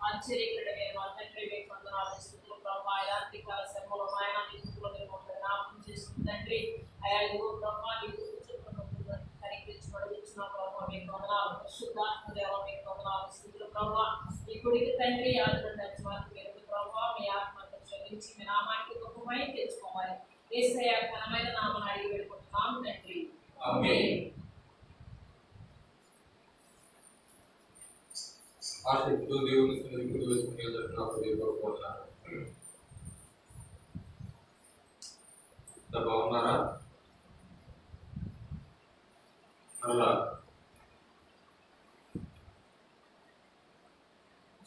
ఆశ్చర్యకరుడైన మా తండ్రి మీకు వందనాలు స్తుతులు ప్రభా. ఇలాంటి కాల శ్రమలో ఆయన నీకులో జ్ఞాపకం చేస్తుంది తండ్రి. అయా ఇదిగో ప్రభా నీకు కనిపించబడుతున్న ప్రభా మీకు వందనాలు. పరిశుద్ధాత్మ దేవ మీకు వందనాలు స్తుతులు ప్రభా. ఈ గుడికి తండ్రి ఆదరణ మీరు ప్రభా మీ ఆత్మను శ్రమించి మీ నామానికి గొప్పమై తెచ్చుకోవాలి. యేసయ్య ఘనమైన నామమున అడిగి వేడుకుంటున్నాము తండ్రి. ఆమేన్. ఆశిస్తూ దేవుని సన్నిధికి వచ్చి జరుగుతున్నారు. బాగున్నారా? అలా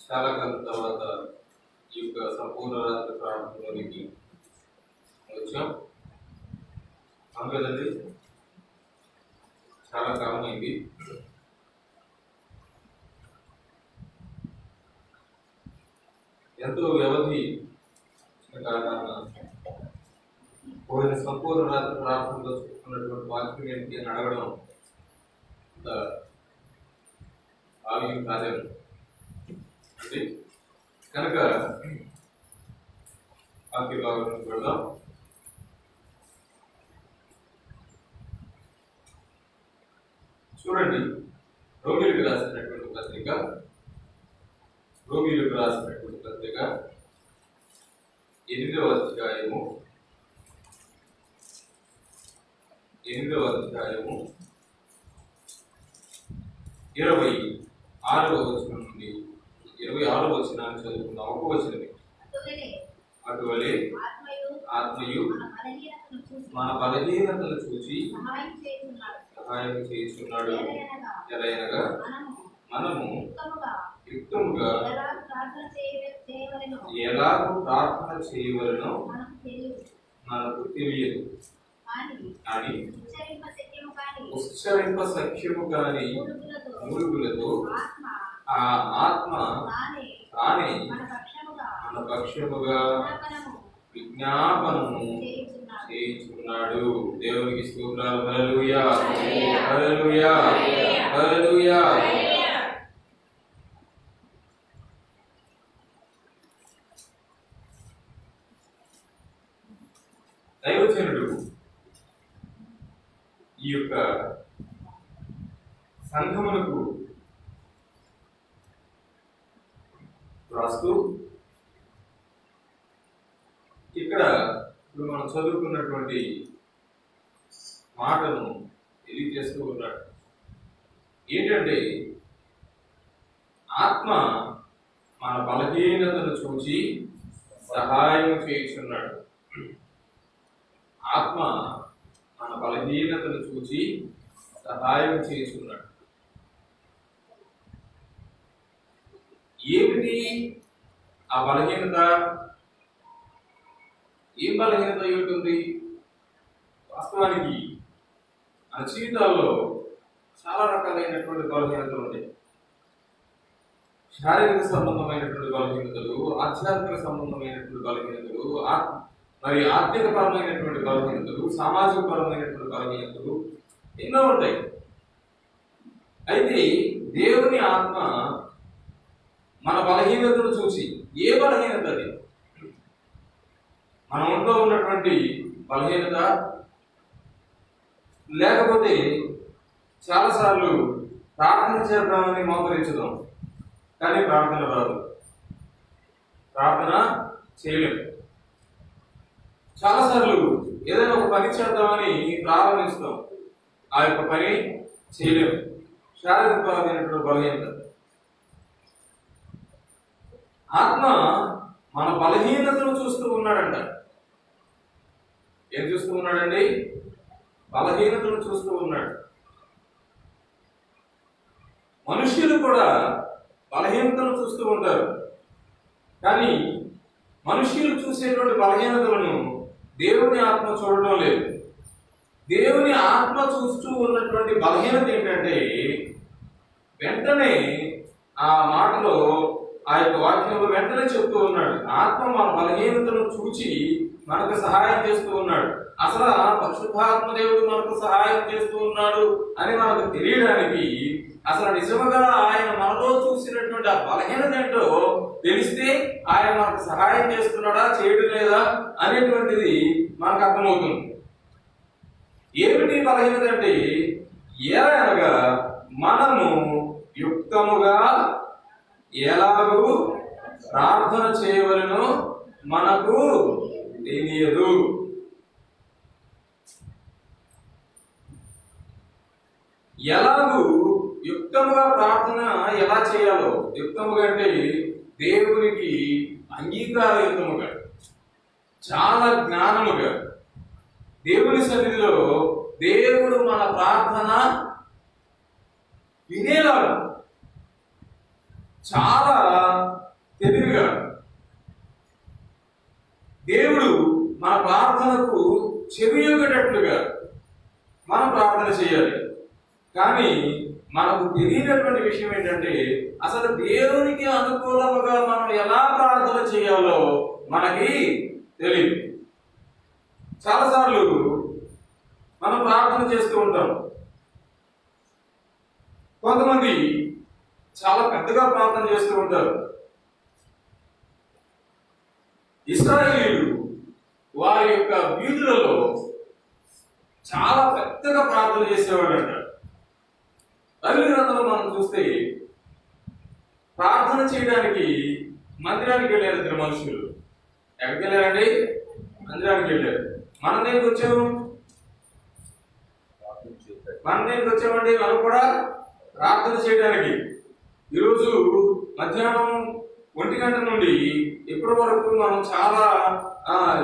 చాలా కాలం తర్వాత ఈ యొక్క సంపూర్ణ రాత్రి ప్రారంభంలోనికి వచ్చాం. అవును కదండి, చాలా కాలం అయింది. ఎంతో వ్యవధి కారణంగా పోయిన సంపూర్ణ రాత్రి ప్రారంభంలో చూసుకున్నటువంటి వాక్యం ఏంటి అని అడగడం భావ్యం కాదేమో అంటే కనుక వాక్య భాగం పెడదాం. చూడండి, రోమిలకు రాసినటువంటి పత్రిక 8వ అధ్యాయము 26వ వచనం నుండి 26వ వచనాన్ని చదువుకుందాం. ఒక వచనమే. అటువలే ఆత్మయు మన బలహీనతను చూసి సహాయం చేస్తున్నాడు. ఎలయనగా మనము యుక్తముగా ఎలాగో ప్రార్థన చేయవలనో మనకు తెలియదు అని ఉచ్చరింప సఖ్యము కాని మూలుగులతో ఆ ఆత్మ తానే మన పక్షముగా విజ్ఞాపనము చేయించున్నాడు. దేవునికి స్తోత్రాలు. హల్లెలూయా, హల్లెలూయా, హల్లెలూయా. దైవజనుడు ఈ యొక్క సంఘమునకు రాస్తూ ఇక్కడ ఇప్పుడు మనం చదువుకున్నటువంటి మాటను తెలియజేస్తూ ఉన్నాడు. ఏంటంటే ఆత్మ మన బలహీనతను చూచి సహాయం చేయుచున్నాడు. ఆత్మ మన బలహీనతను చూచి సహాయం చేస్తున్నాడు. ఏమిటి ఆ బలహీనత? ఏం బలహీనత ఉంటుంది? వాస్తవానికి మన జీవితాల్లో చాలా రకాలైనటువంటి బలహీనతలు ఉంటాయి. శారీరక సంబంధమైనటువంటి బలహీనతలు, ఆధ్యాత్మిక సంబంధమైనటువంటి బలహీనతలు, మరి ఆర్థిక పరమైనటువంటి బలహీనతలు, సామాజిక పరమైనటువంటి బలహీనతలు ఎన్నో ఉంటాయి. అయితే దేవుని ఆత్మ మన బలహీనతను చూసి, ఏ బలహీనత అది? మన ఒంట్లో ఉన్నటువంటి బలహీనత, లేకపోతే చాలాసార్లు ప్రార్థన చేద్దామని మోకరించుదాం కానీ ప్రార్థన రాదు, ప్రార్థన చేయలేము. చాలాసార్లు ఏదైనా ఒక పని చేద్దామని ప్రారంభిస్తాం, ఆ యొక్క పని చేయలేము. శారీరకపరమైనటువంటి బలహీనత. ఆత్మ మన బలహీనతను చూస్తూ ఉన్నాడంట. ఏం చూస్తూ ఉన్నాడండి? బలహీనతను చూస్తూ ఉన్నాడు. మనుష్యులు కూడా బలహీనతను చూస్తూ ఉంటారు, కానీ మనుష్యులు చూసేటువంటి బలహీనతలను దేవుని ఆత్మ చూడడం లేదు. దేవుని ఆత్మ చూస్తూ ఉన్నటువంటి బలహీనత ఏంటంటే, వెంటనే ఆ మాటలో, ఆ యొక్క వాక్యంలో వెంటనే చెప్తూ ఉన్నాడు. ఆత్మ మన బలహీనతను చూచి మనకు సహాయం చేస్తూ ఉన్నాడు. అసలు పరిశుద్ధాత్మ దేవుడు మనకు సహాయం చేస్తూ ఉన్నాడు అని మనకు తెలియడానికి అసలు నిజముగా ఆయన మనలో చూసినటువంటి ఆ బలహీనత ఏంటో తెలిస్తే ఆయన మనకు సహాయం చేస్తున్నాడా చేయడం లేదా అనేటువంటిది మనకు అర్థమవుతుంది. ఏమిటి బలహీనత అంటే అనగా మనము యుక్తముగా ఎలాగూ ప్రార్థన చేయవలెనో మనకు తెలియదు. ఎలాగూ యుక్తముగా ప్రార్థన ఎలా చేయాలో, యుక్తముగా అంటే దేవునికి అంగీకారయుక్తముగా, చాలా జ్ఞానముగా, దేవుని సన్నిధిలో దేవుడు మన ప్రార్థన వినేలాగా చాలా తెలివిగా దేవుడు మన ప్రార్థనకు చెవియొగ్గేటట్లుగా మనం ప్రార్థన చేయాలి. కానీ మనకు తెలియనటువంటి విషయం ఏంటంటే అసలు దేవునికి అనుకూలముగా మనం ఎలా ప్రార్థన చేయాలో మనకి తెలియదు. చాలాసార్లు మనం ప్రార్థన చేస్తూ ఉంటాం. కొంతమంది చాలా పెద్దగా ప్రార్థన చేస్తూ ఉంటారు. ఇశ్రాయేలీయులు వారి యొక్క వీధులలో చాలా పెద్దగా ప్రార్థన చేసేవాడు అంటారు. బైబిల్ గ్రంథంలో మనం చూస్తే ప్రార్థన చేయడానికి మందిరానికి వెళ్ళారు ఇద్దరు మనుషులు. ఎక్కడికి వెళ్ళారండి? మందిరానికి వెళ్ళారు. మనం దేనికి వచ్చాము? వచ్చామండి మనం కూడా ప్రార్థన చేయడానికి. ఈరోజు మధ్యాహ్నం 1 గంట నుండి ఇప్పటి వరకు మనం చాలా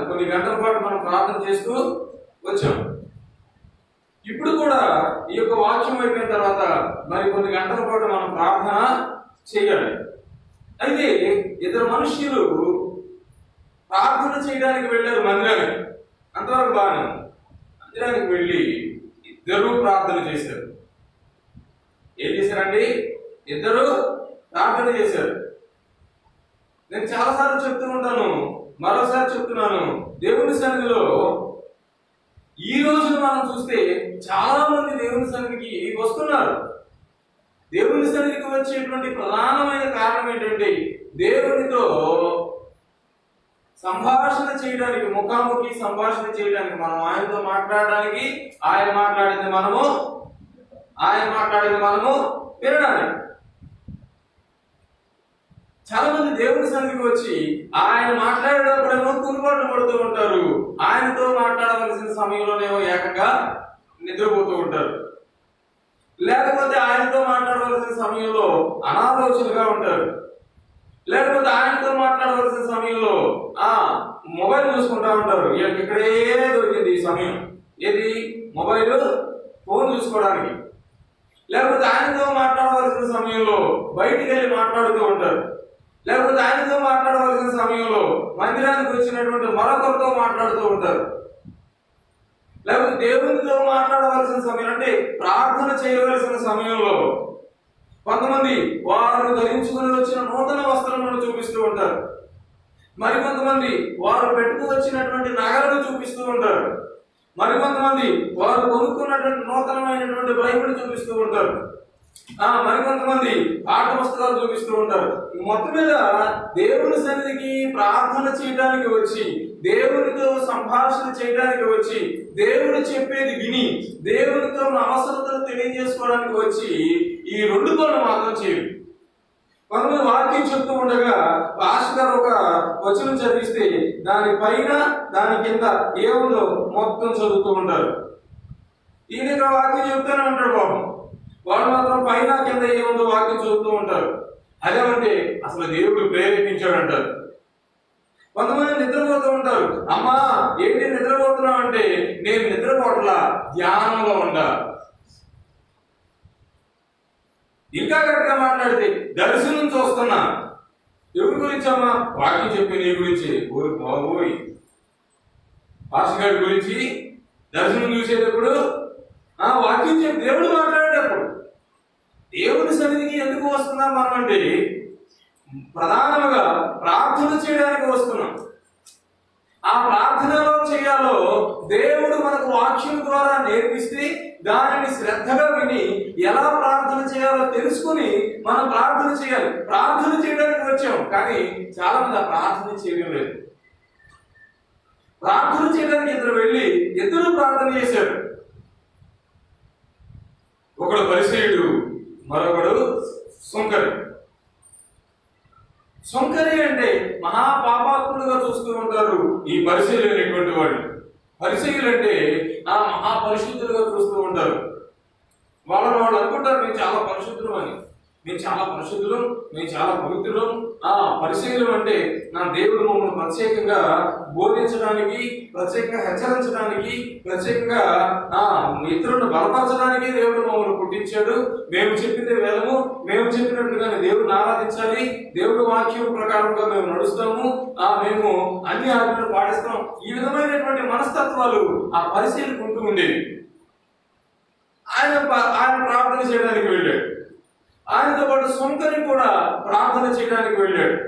కొన్ని గంటల పాటు మనం ప్రార్థన చేస్తూ వచ్చాం. ఇప్పుడు కూడా ఈ యొక్క వాక్యం అయిపోయిన తర్వాత మరి కొన్ని గంటల పాటు మనం ప్రార్థన చేయాలి. అయితే ఇద్దరు మనుష్యులు ప్రార్థన చేయడానికి వెళ్ళారు మందిరానికి. అంతవరకు బాగా మందిరానికి వెళ్ళి ఇద్దరు ప్రార్థన చేశారు. ఏం చేశారండి? ఇద్దరు ప్రార్థన చేశారు. నేను చాలాసార్లు చెప్తూ ఉంటాను, మరోసారి చెప్తున్నాను. దేవుని సన్నిధిలో ఈ రోజున మనం చూస్తే చాలా మంది దేవుని సన్నిధికి వస్తున్నారు. దేవుని సన్నిధికి వచ్చేటువంటి ప్రధానమైన కారణం ఏంటంటే దేవునితో సంభాషణ చేయడానికి, ముఖాముఖి సంభాషణ చేయడానికి, మనం ఆయనతో మాట్లాడడానికి, ఆయన మాట్లాడింది మనము వినడానికి. చాలా మంది దేవుని సన్నిధికి వచ్చి ఆయన మాట్లాడేటప్పుడేమో కుంగుబాట్లు పడుతూ ఉంటారు. ఆయనతో మాట్లాడవలసిన సమయంలోనేమో ఏకంగా నిద్రపోతూ ఉంటారు. లేకపోతే ఆయనతో మాట్లాడవలసిన సమయంలో అనాలోచనగా ఉంటారు. లేకపోతే ఆయనతో మాట్లాడవలసిన సమయంలో మొబైల్ చూసుకుంటా ఉంటారు. వీళ్ళకి ఇక్కడే దొరికింది ఈ సమయం. ఏది? మొబైల్, ఫోన్ చూసుకోవడానికి. లేకపోతే ఆయనతో మాట్లాడవలసిన సమయంలో బయటికి వెళ్ళి మాట్లాడుతూ ఉంటారు. లేకపోతే ఆయనతో మాట్లాడవలసిన సమయంలో మందిరానికి వచ్చినటువంటి మరొకరితో మాట్లాడుతూ ఉంటారు. లేకపోతే దేవునితో మాట్లాడవలసిన సమయం అంటే ప్రార్థన చేయవలసిన సమయంలో కొంతమంది వారు ధరించుకుని వచ్చిన నూతన వస్త్రములను చూపిస్తూ ఉంటారు. మరికొంతమంది వారు పెట్టుకు వచ్చినటువంటి నగలను చూపిస్తూ ఉంటారు. మరికొంతమంది వారు కొనుక్కున్నటువంటి నూతనమైనటువంటి బైబిల్ చూపిస్తూ ఉంటారు. మరికొంతమంది ఆట వస్త్రాలు చూపిస్తూ ఉంటారు. మొత్తం మీద దేవుని సన్నిధికి ప్రార్థన చేయడానికి వచ్చి, దేవునితో సంభాషణ చేయడానికి వచ్చి, దేవుడు చెప్పేది విని, దేవునితో అవసరతలు తెలియజేసుకోవడానికి వచ్చి ఈ 2 పనులు మాత్రం చేయరు. కొంతమంది వాక్యం చెప్తూ ఉండగా పాస్టర్ ఒక వచనం చదివిస్తే దాని పైన దాని కింద ఏముందో మొత్తం చదువుతూ ఉంటారు. ఈయన ఇక్కడ వాక్యం చెప్తూనే ఉంటాడు పాపం. వాడు మాత్రం పైన కింద ఏముందో వాక్యం చదువుతూ ఉంటారు. అదేమంటే అసలు దేవుడు ప్రేరేపించాడు అంటారు. కొంతమంది నిద్రపోతూ ఉంటారు. అమ్మా ఏంటి నిద్రపోతున్నావు అంటే, నేను నిద్రపోవట్లా, ధ్యానంలో ఉంటా. ఇంకా గట్టిగా మాట్లాడితే దర్శనం చూస్తున్నా. ఎవరి గురించి అమ్మా? వాక్యం చెప్పి నీ గురించి. ఓరి బాబోయ్, పాస్టర్ గారి గురించి దర్శనం చూసేటప్పుడు వాక్యం చెప్పి దేవుడు మాట్లాడేటప్పుడు దేవుని సన్నిధికి ఎందుకు వస్తున్నాం మనం అంటే ప్రధానంగా ప్రార్థన చేయడానికి వస్తున్నాం. ఆ ప్రార్థనలో చేయాలో దేవుడు మనకు వాక్యం ద్వారా నేర్పిస్తే దానిని శ్రద్ధగా విని ఎలా ప్రార్థన చేయాలో తెలుసుకుని మనం ప్రార్థన చేయాలి. ప్రార్థన చేయడానికి వచ్చాం, కానీ చాలా మంది ఆ ప్రార్థన చేయడం లేదు. ప్రార్థన చేయడానికి ఇద్దరు ప్రార్థన చేశారు. ఒకడు పరిసయ్యుడు, మరొకడు సుంకరి. సుంకరి అంటే మహాపాపాత్ముడుగా చూస్తూ ఉంటారు ఈ పరిసయ్యులు అనేటువంటి వాళ్ళు. పరిసయ్యులు అంటే ఆ మహాపరిశుద్ధులుగా చూస్తూ ఉంటారు. వాళ్ళు అనుకుంటారు మేము చాలా పరిశుద్ధులు అని. మేము చాలా పరిశుద్ధులం, మేము చాలా పవిత్రులం. పరిశీలన అంటే నా దేవుడు మమ్మల్ని ప్రత్యేకంగా బోధించడానికి, ప్రత్యేకంగా హెచ్చరించడానికి, ప్రత్యేకంగా ఇతరులను బలపరచడానికి దేవుడు మమ్మల్ని పుట్టించాడు. మేము చెప్పింది వేదము, మేము చెప్పినట్టుగానే దేవుడిని ఆరాధించాలి, దేవుడి వాక్యం ప్రకారంగా మేము నడుస్తాము, మేము అన్ని ఆజ్ఞలు పాటిస్తాం. ఈ విధమైనటువంటి మనస్తత్వాలు ఆ పరిశీలనకు ఉంటూ ఉండేవి. ఆయన ప్రార్థన చేయడానికి వెళ్ళాడు. ఆయనతో పాటు సుంకరి కూడా ప్రార్థన చేయడానికి వెళ్ళాడు.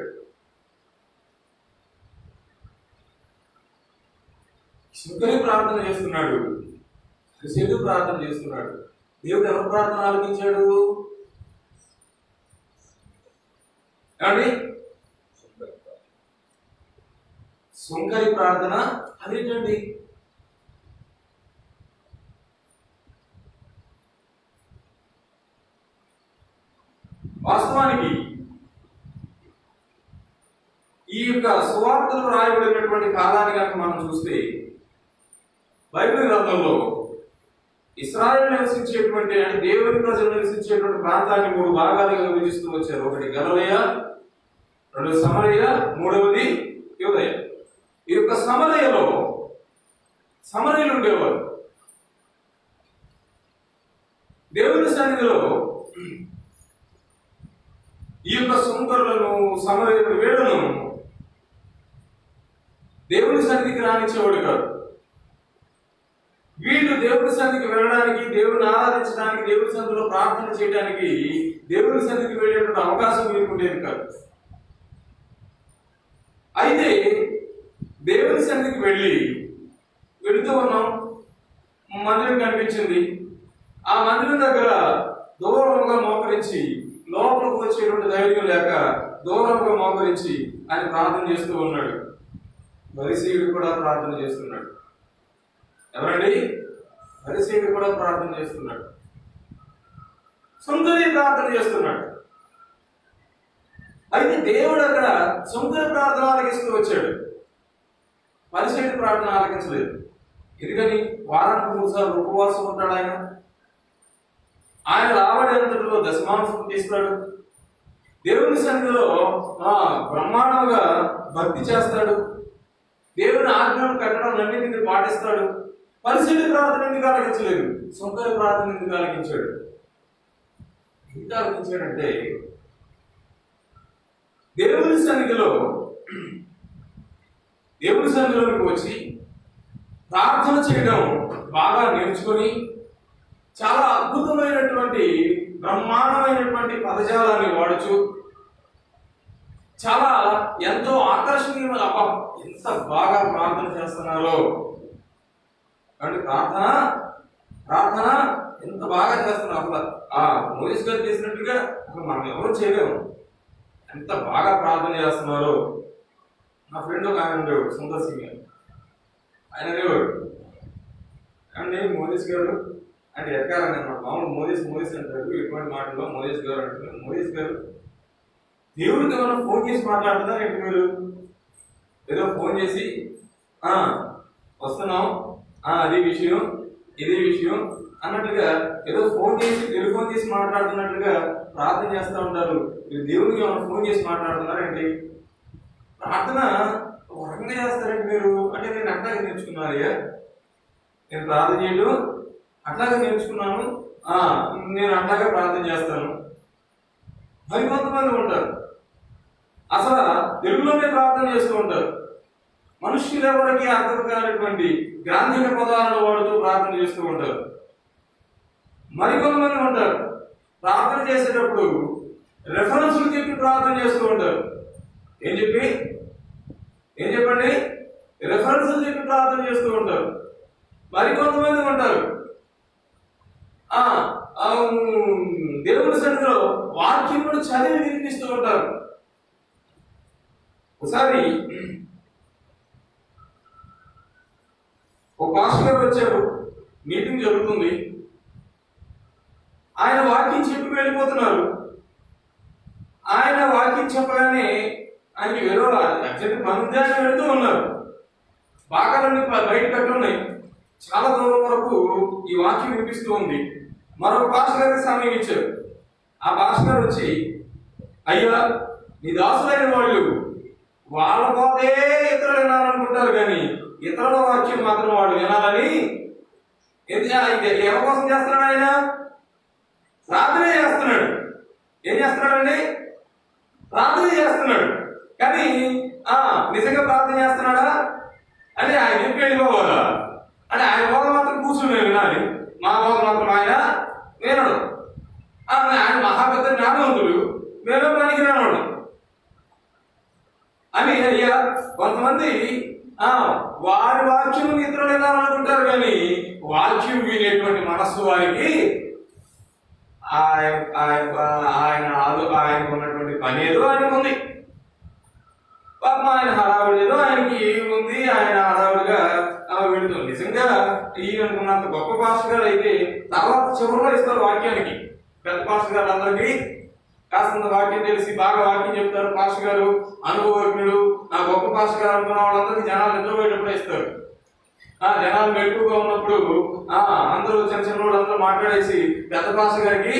సుంకరి ప్రార్థన చేస్తున్నాడు, పరిసయ్యుడు ప్రార్థన చేస్తున్నాడు. దేవుడు ఎవరి ప్రార్థన ఆలకించాడు? ఏమండి? సుంకరి ప్రార్థన. అదేంటండి? వాస్తవానికి ఈ యొక్క సువార్తలు రాయబడినటువంటి కాలాన్ని కనుక మనం చూస్తే బైబిల్ గ్రంథంలో ఇశ్రాయేలు నివసించేటువంటి అంటే దేవుని ప్రజలు నివసించేటువంటి ప్రాంతాన్ని 3 భాగాలుగా విభజిస్తూ వచ్చారు. ఒకటి గలిలయ, 2 సమరయ, 3వది యూదయ. ఈ యొక్క సమరయలో సమరయులు ఉండేవారు. దేవుని సన్నిధిలో ఈ యొక్క సుంకరులను, సమరయులను, వీళ్ళను దేవుని సన్నిధికి రానిచ్చేవాడు కాదు. వీళ్ళు దేవుని సన్నిధికి వెళ్ళడానికి, దేవుని ఆరాధించడానికి, దేవుని సన్నిధిలో ప్రార్థన చేయడానికి, దేవుని సన్నిధికి వెళ్ళేటువంటి అవకాశం వీరికి ఉండేది కాదు. అయితే దేవుని సన్నిధికి వెళుతూ ఉన్నాం, మందిరం కనిపించింది. ఆ మందిరం దగ్గర దూరంగా మోకరించి, లోపలికి వచ్చేటువంటి ధైర్యం లేక దూరంగా మోకరించి ఆయన ప్రార్థన చేస్తూ ఉన్నాడు. పరిసయ్యుడు కూడా ప్రార్థన చేస్తున్నాడు. ఎవరండి? పరిసయ్యుడు కూడా ప్రార్థన చేస్తున్నాడు. సుంకరి ప్రార్థన చేస్తున్నాడు. అయితే దేవుడు అక్కడ సుంకరి ప్రార్థన ఆలకిస్తూ వచ్చాడు, పరిసయ్యుడి ప్రార్థన ఆలకించలేదు. ఎందుకని? వారానికి 3 సార్లు ఉపవాసం ఉంటాడు ఆయన. ఆయన రాబడి అంతటిలో దశమాంశం తీస్తాడు. దేవుని సన్నిధిలో బ్రహ్మాండంగా భక్తి చేస్తాడు. దేవుని ఆజ్ఞలను కట్టడాలన్నింటినీ పాటిస్తాడు. పరిసయ్యుడి ప్రార్థన ఎందుకు ఆలకించలేదు? సుంకరి ప్రార్థన ఎందుకు ఆలకించాడు? ఎందుకు ఆలకించాడంటే దేవుని సన్నిధిలోకి వచ్చి ప్రార్థన చేయడం బాగా నేర్చుకొని చాలా అద్భుతమైనటువంటి బ్రహ్మాండమైనటువంటి పదజాలాన్ని వాడుచు చాలా ఎంతో ఆకర్షణీయమైన ఎంత బాగా ప్రార్థన చేస్తున్నారో అంటే ప్రార్థన ఎంత బాగా చేస్తున్నారు. అసలు మోయిస్ గారు చేసినట్టుగా అసలు మనం ఎవరు చేయలేము. ఎంత బాగా ప్రార్థన చేస్తున్నారో. నా ఫ్రెండ్ ఒక ఆయన ఉండేవాడు, సుందర్ సింగ్ గారు. ఆయన అనేవాడు, అండి మోదీస్ గారు అంటే ఎక్కాలని అనమాట. మామూలు మోదీస్ అంటారు, ఎటువంటి మాటల్లో మోదీస్ గారు అంటారు. మోదీస్ గారు దేవుడికి ఏమైనా ఫోన్ చేసి మాట్లాడుతున్నారు ఏంటి మీరు? ఏదో ఫోన్ చేసి వస్తున్నాం, అది విషయం, ఇది విషయం అన్నట్లుగా ఏదో ఫోన్ చేసి టెలిఫోన్ చేసి మాట్లాడుతున్నట్లుగా ప్రార్థన చేస్తూ ఉంటారు. మీరు దేవుడికి ఏమైనా ఫోన్ చేసి మాట్లాడుతున్నారేంటి? ప్రార్థన ఒక రకంగా చేస్తారండి మీరు అంటే నేను అట్లాగే నేర్చుకున్నాను. నేను ప్రార్థన చేయడం అట్లాగే నేర్చుకున్నాను, నేను అట్లాగే ప్రార్థన చేస్తాను. మరి కొంతమంది ఉంటారు అసలు తెలుగులోనే ప్రార్థన చేస్తూ ఉంటారు. మనుష్యులు ఎవరికి అర్థం కానటువంటి గ్రాంధిక పదాలను వాడుతూ ప్రార్థన చేస్తూ ఉంటారు. మరికొంతమంది ఉంటారు ప్రార్థన చేసేటప్పుడు రెఫరెన్స్లు చెప్పి ప్రార్థన చేస్తూ ఉంటారు. ఏం చెప్పండి? రిఫరెన్స్ చెప్పి ప్రార్థన చేస్తూ ఉంటారు. మరికొంతమంది ఉంటారు దేవుని సన్నిధిలో వాక్యమును చదివి వినిపిస్తూ ఉంటారు. ఒకసారి ఒక పాస్టర్ గారు వచ్చారు, మీటింగ్ జరుగుతుంది, ఆయన వాక్యం చెప్పి వెళ్ళిపోతున్నారు. ఆయన వాక్యం చెప్పగానే ఆయనకి అర్జెంట్ పనుందని వెళ్తూ ఉన్నారు. బాగాలన్నీ బయట కట్టున్నాయి, చాలా దూరం వరకు ఈ వాక్యం వినిపిస్తూ ఉంది. మరొక పాస్టర్ గారికి సమయం ఇచ్చారు. ఆ పాస్టర్ గారు వచ్చి, అయ్యా నీ దాసులైన వాళ్ళు వాళ్ళ పోతే ఇతరులు వినాలనుకుంటారు, కానీ ఇతరుల వాక్యం మాత్రం వాడు వినాలని ఎవరి కోసం చేస్తున్నాడు? ఆయన ప్రార్థన చేస్తున్నాడు. ఏం చేస్తున్నాడండి? ప్రార్థన చేస్తున్నాడు. కానీ నిజంగా ప్రార్థన చేస్తున్నాడా అంటే ఆయన చెప్పి వెళ్ళిపోవాలా అంటే ఆయన బోధ మాత్రం కూర్చుని వినాలి, మా బోధ మాత్రం ఆయన వినడు. ఆయన మహాపెద్ద జ్ఞానవంతుడు, మేమే పనికి రానోడు అని. అయ్యా కొంతమంది వారి వాక్యం ఇతరులు వినాలనుకుంటారు, కానీ వాక్యం వినేటువంటి మనస్సు వారికి ఆయనకు ఉన్నటువంటి పని ఏదో ఆయనకు ఉంది. పాపం ఆయన హడావుడి ఏదో ఆయనకి ఉంది, ఆయన హడావుడిగా వెళుతుంది. నిజంగా ఈయనకున్నంత గొప్ప పాస్టర్ గారు అయితే తర్వాత చివరిలో ఇస్తారు వాక్యానికి. పెద్ద పాస్టర్ గారు అందరికీ కాస్తంత వాక్యం తెలిసి బాగా వాక్యం చెప్తారు. పాస్టర్ గారు అనుభవజ్ఞుడు, నా గొప్ప పాస్టర్ గారు అనుకున్న వాళ్ళందరికీ జనాలు నిద్రపోయేటప్పుడే ఇస్తారు. జనాలు మెలుపుగా ఉన్నప్పుడు అందరూ చిన్న చిన్న వాళ్ళు అందరూ మాట్లాడేసి పెద్ద పాస్టర్ గారికి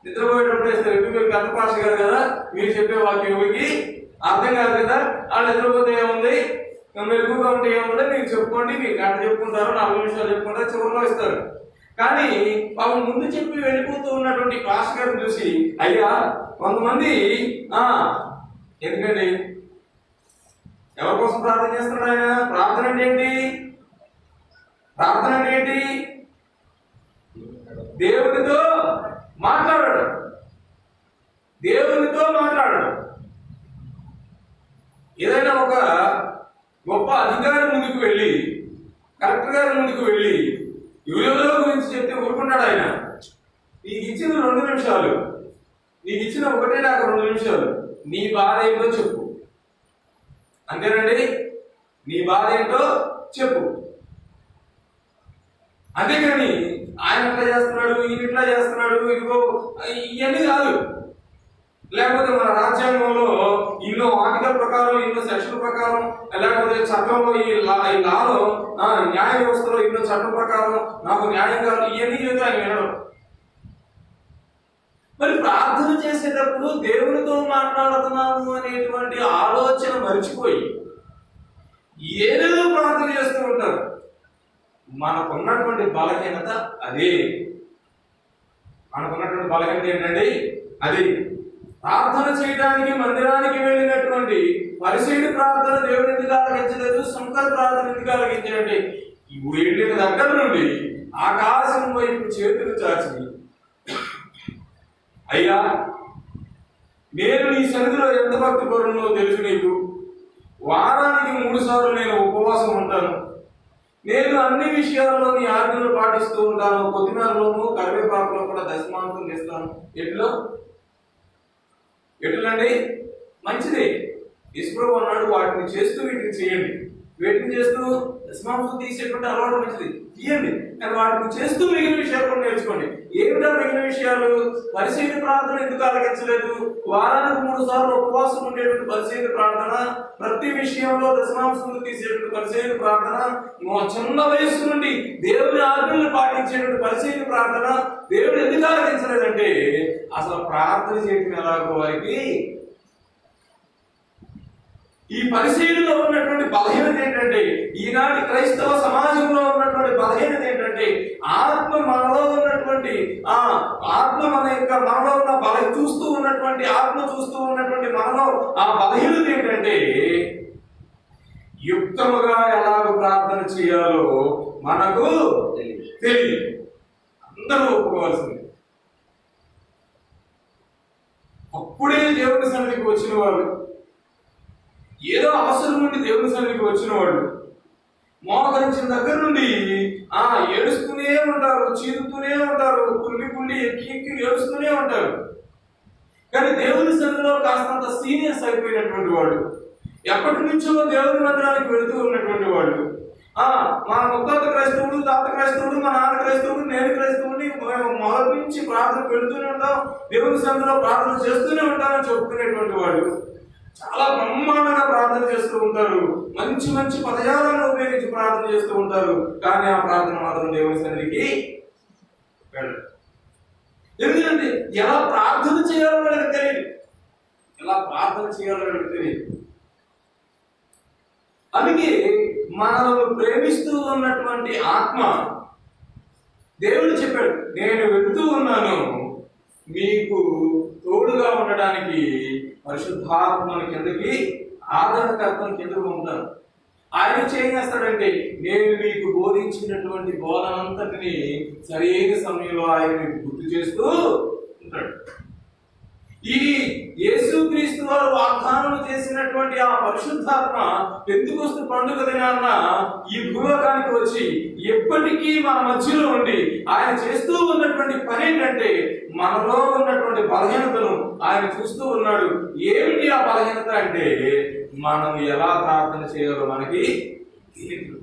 నిద్రపోయేటప్పుడే ఇస్తారు. ఎందుకు మీరు పెద్ద పాస్టర్ గారు కదా, మీరు చెప్పే వాక్యం ఎవరికి అర్థం కాదు కదా, వాళ్ళు నిద్రపోతే ఏముంది, మెలుగుగా ఉంటే ఏముంది, మీరు చెప్పుకోండి, మీకు గంట చెప్పుకుంటారు, 4 నిమిషాలు చెప్పుకుంటారు, చివరిలో ఇస్తారు. కానీ వాళ్ళు ముందు చెప్పి వెళ్ళిపోతూ ఉన్నటువంటి పాస్టర్ గారిని చూసి, అయ్యా కొంతమంది ఎందుకండి ఎవరి కోసం ప్రార్థన చేస్తున్నాడు ఆయన? ప్రార్థన అంటే ఏంటి? ప్రార్థన అంటే ఏంటి? దేవునితో మాట్లాడాడు, దేవునితో మాట్లాడాడు. ఏదైనా ఒక గొప్ప అధికారి ముందుకు వెళ్ళి, కలెక్టర్ గారి ముందుకు వెళ్ళి యువలో గురించి చెప్తే ఊరుకున్నాడు ఆయన. నీకు ఇచ్చిన 2 నిమిషాలు, నీకు ఇచ్చిన 1 నిమిషాలు నీ బాధ ఏంటో చెప్పు, అంతేనండి. నీ బాధ ఏంటో చెప్పు, అంతేకాని ఆయన ఇట్లా చేస్తున్నాడు, ఈయన ఇట్లా చేస్తున్నాడు, ఇదిగో ఇవన్నీ కాదు. లేకపోతే మన రాజ్యాంగంలో ఇన్నో ఆర్టికల్ ప్రకారం, ఇన్నో సెక్షన్ ప్రకారం, లేకపోతే చట్టంలో ఈ లాలో న్యాయ వ్యవస్థలో ఇన్నో చట్టం ప్రకారం నాకు న్యాయం కాదు, ఇవన్నీ చెప్తే ఆయన వినడం. మరి ప్రార్థన చేసేటప్పుడు దేవునితో మాట్లాడుతున్నాము అనేటువంటి ఆలోచన మర్చిపోయి ఏదేదో ప్రార్థన చేస్తూ ఉంటారు. మనకున్నటువంటి బలహీనత అదే. మనకున్నటువంటి బలహీనత ఏంటండి? అది ప్రార్థన చేయడానికి మందిరానికి వెళ్ళినటువంటి పరిశీలి ప్రార్థన దేవుని ఎందుకు ఆలకించలేదు, సంకర ప్రార్థన ఎందుకు ఆలకించాడంటే వెళ్ళిన దగ్గర నుండి ఆకాశం వైపు చేతులు చాచి, అయ్యా నేను నీ సన్నిధిలో ఎంత భక్తి పరునో తెలుసు నీకు, వారానికి 3 సార్లు నేను ఉపవాసం ఉంటాను, నేను అన్ని విషయాల్లో నీ ఆజ్ఞలు పాటిస్తూ ఉంటాను, కొద్దిమేరలోను కరివేపాకులో కూడా దశమాంతం ఇస్తాను. ఎట్లండి? మంచిదే. యేసుప్రభు అన్నాడు, వాటిని చేస్తూ వీటిని చేయండి. వీటిని చేస్తూ దశమాంసం తీసేటువంటి అలవాటు మంచిది, తీయండి. కానీ వాటిని చేస్తూ మిగిలిన విషయాలు కూడా నేర్చుకోండి. ఏమిటా మిగిలిన విషయాలు? పరిశీలన ప్రార్థన ఎందుకు ఆలకించలేదు? వారానికి 3 సార్లు ఉపవాసం ఉండేటువంటి పరిశీలన ప్రార్థన, ప్రతి విషయంలో దశమాంసం తీసేటువంటి పరిశీలన ప్రార్థన, చిన్న వయస్సు నుండి దేవుని ఆజ్ఞలను పాటించేటువంటి పరిశీలన ప్రార్థన దేవుడు ఎందుకు ఆలకించలేదంటే అసలు ప్రార్థన చేయటం ఎలాగో వారికి ఈ పరిశీలనలో ఉన్నటువంటి బలహీనత ఏంటంటే, ఈనాటి క్రైస్తవ సమాజంలో ఉన్నటువంటి బలహీనత ఏంటంటే, ఆత్మ మనలో ఉన్నటువంటి ఆత్మ మన యొక్క మనలో ఉన్న చూస్తూ ఉన్నటువంటి ఆత్మ చూస్తూ ఉన్నటువంటి మనలో ఆ బలహీనత ఏంటంటే, యుక్తముగా ఎలాగ ప్రార్థన చేయాలో మనకు తెలియదు. అందరూ ఒప్పుకోవాల్సింది. అప్పుడే దేవుని సన్నిధికి వచ్చిన వాళ్ళు, ఏదో అవసరం నుండి దేవుని సన్నిధికి వచ్చిన వాళ్ళు మోకరించిన దగ్గర నుండి ఏడుస్తూనే ఉంటారు, చీరుతూనే ఉంటారు, కుళ్ళి కుళ్ళి ఎక్కి ఎక్కి ఏడుస్తూనే ఉంటారు. కానీ దేవుని సన్నిధిలో కాస్తంత సీనియర్స్ అయిపోయినటువంటి వాళ్ళు, ఎప్పటి నుంచో దేవుని మందిరానికి వెళుతూ ఉన్నటువంటి వాళ్ళు, మా ముత్తాత క్రైస్తవుడు, తాత క్రైస్తవుడు, మా నాన్న క్రైస్తవుడు, నేను క్రైస్తవుడిని, మొదటి నుంచి ప్రార్థన పెడుతూనే ఉంటాం, దేవుని సన్నిధిలో ప్రార్థన చేస్తూనే ఉంటామని చెప్పుకునేటువంటి వాళ్ళు చాలా బ్రహ్మాండంగా ప్రార్థన చేస్తూ ఉంటారు, మంచి మంచి పదజాలను ఉపయోగించి ప్రార్థన చేస్తూ ఉంటారు. కానీ ఆ ప్రార్థన మాత్రం దేవుని సన్నిధికి వెళ్ళదు. ఎందుకంటే ఎలా ప్రార్థన చేయాలో వాళ్ళకి తెలియదు, ఎలా ప్రార్థన చేయాలో వాళ్ళకి తెలియదు. అందుకే మనల్ని ప్రేమిస్తూ ఉన్నటువంటి ఆత్మ, దేవుడు చెప్పాడు, నేను వెళ్తూ ఉన్నాను, మీకు తోడుగా ఉండడానికి పరిశుద్ధాత్మని కిందకి, ఆదరణకర్తను కిందకు ఉంటాను. ఆయన ఏం చేస్తాడంటే, నేను మీకు బోధించినటువంటి బోధనంతటిని సరైన సమయంలో ఆయన మీకు గుర్తు చేస్తూ ఉంటాడు. ఈ యేసుక్రీస్తు వారు వాగ్దానం చేసినటువంటి ఆ పరిశుద్ధాత్మ పెంతెకొస్తు పండుగ దినాన ఈ భూలోకానికి వచ్చి ఎప్పటికీ మన మధ్యలో ఉండి ఆయన చేస్తూ ఉన్నటువంటి పని ఏంటంటే, మనలో ఉన్నటువంటి బలహీనతను ఆయన చూస్తూ ఉన్నాడు. ఏమిటి ఆ బలహీనత అంటే, మనం ఎలా ప్రార్థన చేయాలో మనకి తెలియదు.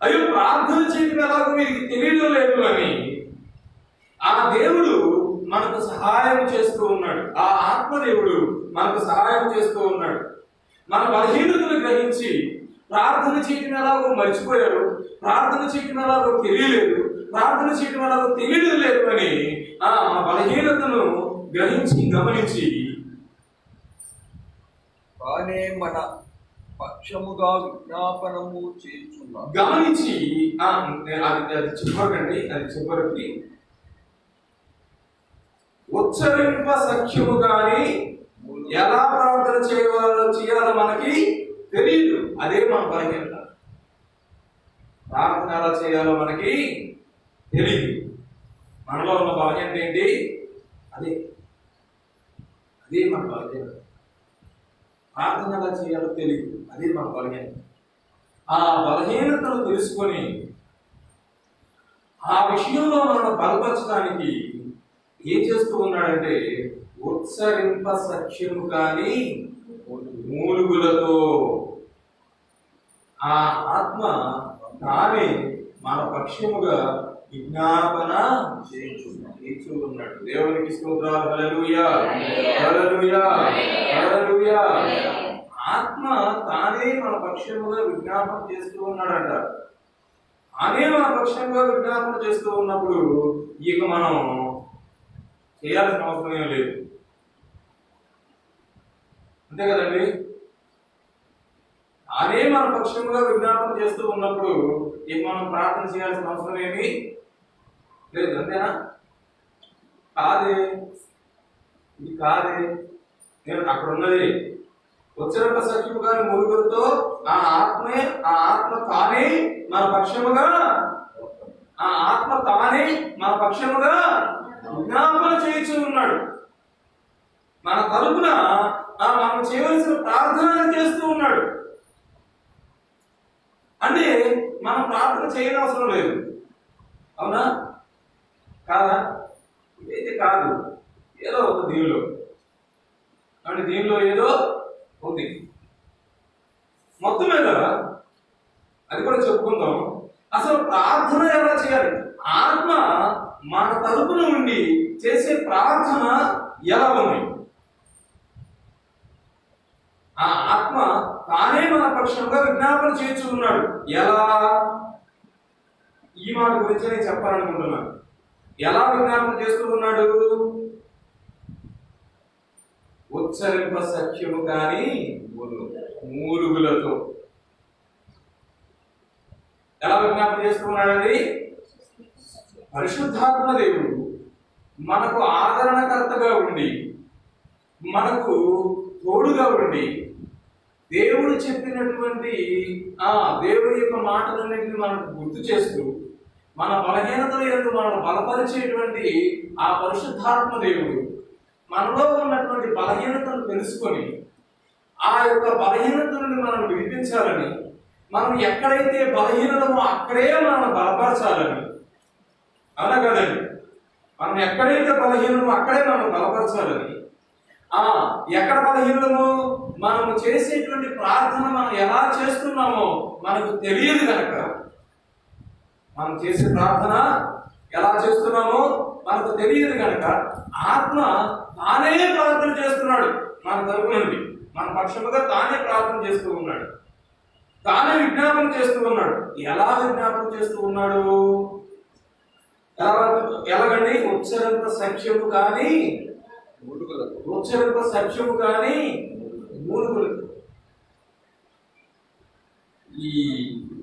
అయ్యో, ప్రార్థన చేయడం ఎలాగో మీకు తెలియడం లేదు అని ఆ దేవుడు మనకు సహాయం చేస్తూ ఉన్నాడు. ఆ ఆత్మదేవుడు మనకు సహాయం చేస్తూ ఉన్నాడు. మన బలహీనతను గ్రహించి ప్రార్థన చేయడం ఎలాగో మర్చిపోయారు, ప్రార్థన చేయడం ఎలాగో తెలియలేదు, ప్రార్థన చేయడం ఎలాగో తెలియడం లేదు అని ఆ బలహీనతను గ్రహించి గమనించి తానే మన పక్షముగా విజ్ఞాపనము చేయుచున్నాడు. గమనించి అది చివరికండి, అది చివరికి ఉచ్చరింప సఖ్యము కానీ ఎలా ప్రార్థన చేయాలో మనకి తెలియదు. అదే మన బలహీనత. ప్రార్థన ఎలా చేయాలో మనకి తెలియదు. మనలో ఉన్న బలహీనత ఏంటి? అదే మన బలహీనత. ప్రార్థన ఎలా చేయాలో తెలియదు, అదే మన బలహీనత. ఆ బలహీనతను తెలుసుకొని ఆ విషయంలో మనం బలపరచడానికి ఏం చేస్తూ ఉన్నాడంటే, ఉత్సరింప సఖ్యము కానీ మూలుగులతో ఆ ఆత్మ తానే మన పక్షముగా విజ్ఞాపన చేస్తూ ఉన్నాడు. దేవునికి స్తోత్రాలు. హల్లెలూయా, హల్లెలూయా, హల్లెలూయా. ఆత్మ తానే మన పక్షముగా విజ్ఞాపన చేస్తూ ఉన్నాడంట. తానే మన పక్షంగా విజ్ఞాపన చేస్తూ ఉన్నప్పుడు ఇక మనం చేయాల్సిన అవసరం ఏం లేదు. అంతే కదండి. అనే మన పక్షంగా విజ్ఞాపన చేస్తూ ఉన్నప్పుడు ఇక మనం ప్రార్థన చేయాల్సిన అవసరం ఏమీ లేదు. అంతేనా? కాదే, ఇది కాదే. నేను అక్కడ ఉన్నది ఉచ్చరింప సఖ్యము కానీ మూలుగులతో ఆ ఆత్మ తానే మన పక్షముగా, ఆ ఆత్మ తానే మన పక్షముగా విజ్ఞాపన చేయించు ఉన్నాడు. మన తరపున మనం చేయవలసిన ప్రార్థన చేస్తూ ఉన్నాడు. అంటే మనం ప్రార్థన చేయనవసరం లేదు. అవునా కాదా? ఇదైతే కాదు, ఏదో ఒక దీనిలో అంటే దీనిలో ఏదో ఉంది. మొత్తం మీద అది కూడా చెప్పుకుందాం. అసలు ప్రార్థన ఎలా చేయాలి? ఆత్మ మన తరపున ఉండి చేసే ప్రార్థన ఎలా ఉంది? ఆ ఆత్మ తానే మన పక్షంగా విజ్ఞాపన చేస్తూ ఉన్నాడు. ఎలా? ఈ మాట గురించి నేను చెప్పాలనుకుంటున్నాను. ఎలా విజ్ఞాపన చేస్తూ ఉన్నాడు? ఉచ్చరింప సఖ్యము కానీ మూలుగులతో. ఎలా విజ్ఞాపన చేస్తూ ఉన్నాడండి? పరిశుద్ధాత్మ దేవుడు మనకు ఆదరణకర్తగా ఉండి, మనకు తోడుగా ఉండి, దేవుడు చెప్పినటువంటి దేవుడి యొక్క మాటలన్నింటినీ మనకు గుర్తు చేస్తూ, మన బలహీనతల యందు మనల్ని బలపరిచేటువంటి ఆ పరిశుద్ధాత్మ దేవుడు మనలో ఉన్నటువంటి బలహీనతను తెలుసుకొని ఆ యొక్క బలహీనత నుండి మనం విడిపించాలని, మనం ఎక్కడైతే బలహీనమో అక్కడే మనం బలపరచాలని. అవునా కదండి? మనం ఎక్కడైతే బలహీనమో అక్కడే మనం బలపరచాలని. ఎక్కడ బలహీనమో మనము చేసేటువంటి ప్రార్థన మనం ఎలా చేస్తున్నామో మనకు తెలియదు కనుక, మనం చేసే ప్రార్థన ఎలా చేస్తున్నామో మనకు తెలియదు కనుక ఆత్మ తానే ప్రార్థన చేస్తున్నాడు. మన తరపు నుండి మన పక్షముగా తానే ప్రార్థన చేస్తూ ఉన్నాడు, తానే విజ్ఞాపన చేస్తూ ఉన్నాడు. ఎలా విజ్ఞాపన చేస్తూ ఉన్నాడు? ఎలాగండి? ఉచ్చరింప సఖ్యము కానీ ఉచ్చరింప సఖ్యము కానీ మూలుగులతో. ఈ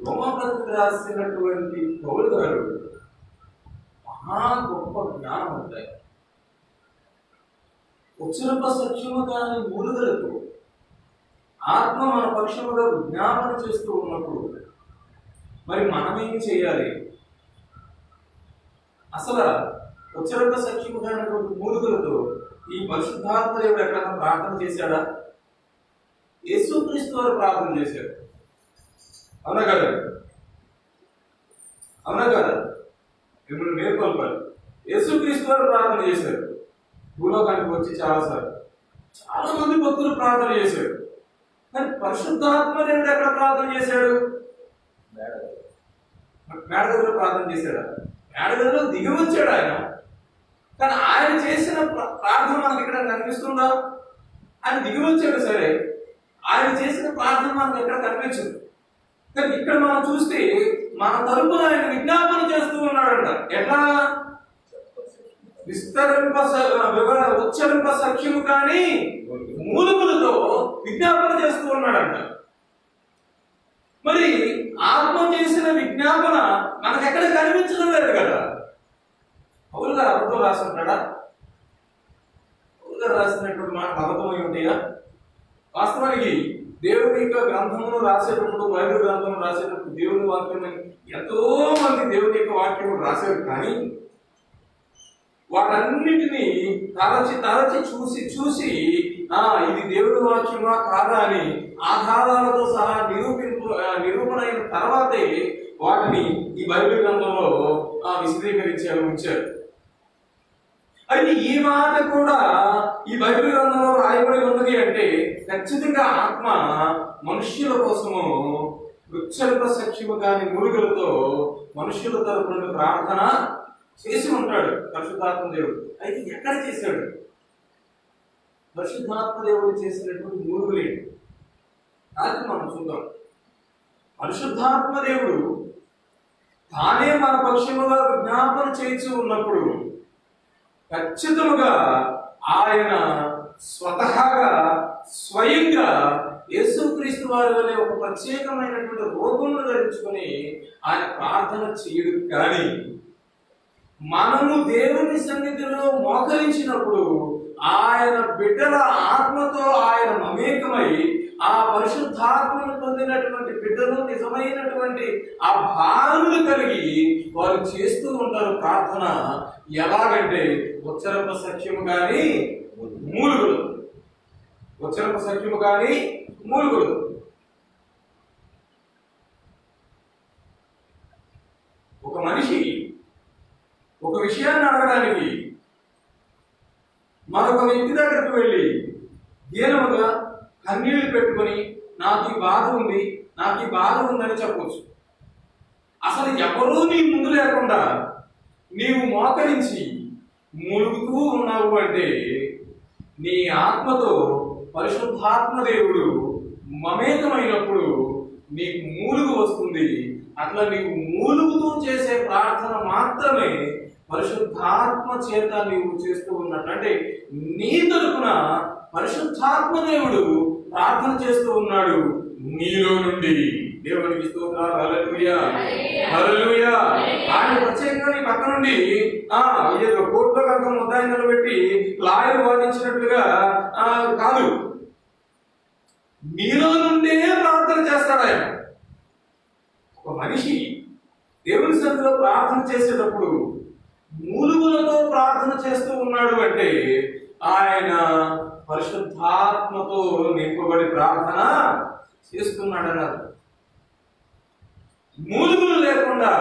రోమపత్రిక రాసినటువంటి పౌలు గారు మహా గొప్ప జ్ఞానం ఉంటాయి. ఉచ్చరింప సఖ్యము కానీ మూలుగులతో ఆత్మ మన పక్షముగా విజ్ఞాపన చేస్తూ ఉన్నప్పుడు మరి మనమేం చేయాలి? అసలు ఉచ్చరింప సఖ్యము కానటువంటి మూలుగులతో ఈ పరిశుద్ధాత్మ దేవుడు ఎక్కడైనా ప్రార్థన చేశాడా? యేసుక్రీస్తు వారు ప్రార్థన చేశాడు. అవునా కదా? అవునా కదా? మిమ్మల్ని మేల్కొల్పాలి. యేసుక్రీస్తు వారు ప్రార్థన చేశారు. భూలోకానికి వచ్చి చాలా మంది భక్తులు ప్రార్థన చేశారు. కానీ పరిశుద్ధాత్మ దేవుడు ఎక్కడ ప్రార్థన చేశాడు? మేడగదిలో ప్రార్థన చేశాడా? మేడగదిలో దిగి వచ్చాడు ఆయన. కానీ ఆయన చేసిన ప్రార్థన మనకి ఎక్కడ కనిపిస్తుందా? ఆయన దిగి వచ్చాడు సరే, ఆయన చేసిన ప్రార్థన మనకు ఎక్కడ కనిపించదు. కానీ ఇక్కడ మనం చూస్తే మన తరపున ఆయన విజ్ఞాపన చేస్తూ ఉన్నాడంట. ఎట్లా? ఉచ్చరింప సఖ్యము కానీ మూలుగులతో విజ్ఞాపన చేస్తూ ఉన్నాడంట. మరి ఆత్మ చేసిన విజ్ఞాపన మనకు ఎక్కడ కనిపించడం లేదు కదా. పౌలు గారు అబద్ధం రాస్తుంటాడా? పౌలు గారు రాసినటువంటి మాట అబద్ధమై ఉంటాయా? వాస్తవానికి దేవుని యొక్క గ్రంథమును రాసేటప్పుడు, బైబిల్ గ్రంథం రాసేటప్పుడు దేవుని వాక్యం ఎంతో మంది దేవుని యొక్క వాక్యం రాశారు. కానీ వాటన్నిటినీ తరచి చూసి ఇది దేవుని వాక్యమా కాదా అని ఆధారాలతో సహా నిరూపణ అయిన తర్వాతే వాటిని ఈ బైబిల్ గ్రంథంలో విశదీకరించారు, ఉంచారు. అయితే ఈ మాట కూడా ఈ బైబిల్ గ్రంథంలో రాయబడి ఉన్నది అంటే ఖచ్చితంగా ఆత్మ మనుష్యుల కోసము ఉచ్చరింప సఖ్యము కాని మూలుగులతో మనుష్యుల తరపున ప్రార్థన చేసి ఉంటాడు పరిశుద్ధాత్మ దేవుడు. అయితే ఎక్కడ చేశాడు? పరిశుద్ధాత్మ దేవుడు చేసినటువంటి మూలుగులేంటి అది మనం చూద్దాం. పరిశుద్ధాత్మ దేవుడు తానే మన పక్షముగా విజ్ఞాపన చేయించి ఉన్నప్పుడు ఖచ్చితంగా ఆయన స్వతహాగా స్వయంగా యేసుక్రీస్తు వారి వలె ఒక ప్రత్యేకమైనటువంటి రూపమును ధరించుకొని ఆయన ప్రార్థన చేయడు. కానీ మనము దేవుని సన్నిధిలో మోకరించినప్పుడు ఆయన బిడ్డల ఆత్మతో ఆయన మమేకమై ఆ పరిశుద్ధాత్మను పొందినటువంటి బిడ్డలు నిజమైనటువంటి ఆ భారములు కలిగి వారు చేస్తూ ఉంటారు ప్రార్థన. ఎలాగంటే ఉచ్చరింప సఖ్యము కానీ మూలుగులు, ఉచ్చరింప సఖ్యము కానీ మూలుగులు. ఒక మనిషి ఒక విషయాన్ని అడగడానికి మరొక వ్యక్తి దగ్గరకు వెళ్ళి దీనముగా కన్నీళ్లు పెట్టుకొని నాకు ఈ బాధ ఉంది, నాకు ఈ బాధ ఉందని చెప్పవచ్చు. అసలు ఎవరూ నీ ముందు లేకుండా నీవు మోకరించి మూలుగుతూ ఉన్నావు అంటే నీ ఆత్మతో పరిశుద్ధాత్మ దేవుడు మమేకమైనప్పుడు నీకు మూలుగు వస్తుంది. అట్లా నీవు మూలుగుతూ చేసే ప్రార్థన మాత్రమే పరిశుద్ధాత్మ చేత నీవు చేస్తూ ఉన్నట్టు. అంటే నీ తరపున పరిశుద్ధాత్మ దేవుడు ప్రార్థన చేస్తూ ఉన్నాడు నీలో నుండి. దేవునికి స్తోత్రాలు. హల్లెలూయా, హల్లెలూయా. ఆయన ప్రత్యేకంగా నీ పక్క నుండి ఏదో కోర్టులో కనుక ముద్దాయి నిలబెట్టి లాయర్ వాదించినట్లుగా కాదు, నీలో నుండే ప్రార్థన చేస్తాడు ఆయన. ఒక మనిషి దేవుని సన్నిధిలో ప్రార్థన చేసేటప్పుడు మూలుగులతో ప్రార్థన చేస్తూ ఉన్నాడు అంటే ఆయన పరిశుద్ధాత్మతో నింపబడి ప్రార్థన చేస్తున్నాడు అన్నారు. మూలుగులు లేకుండా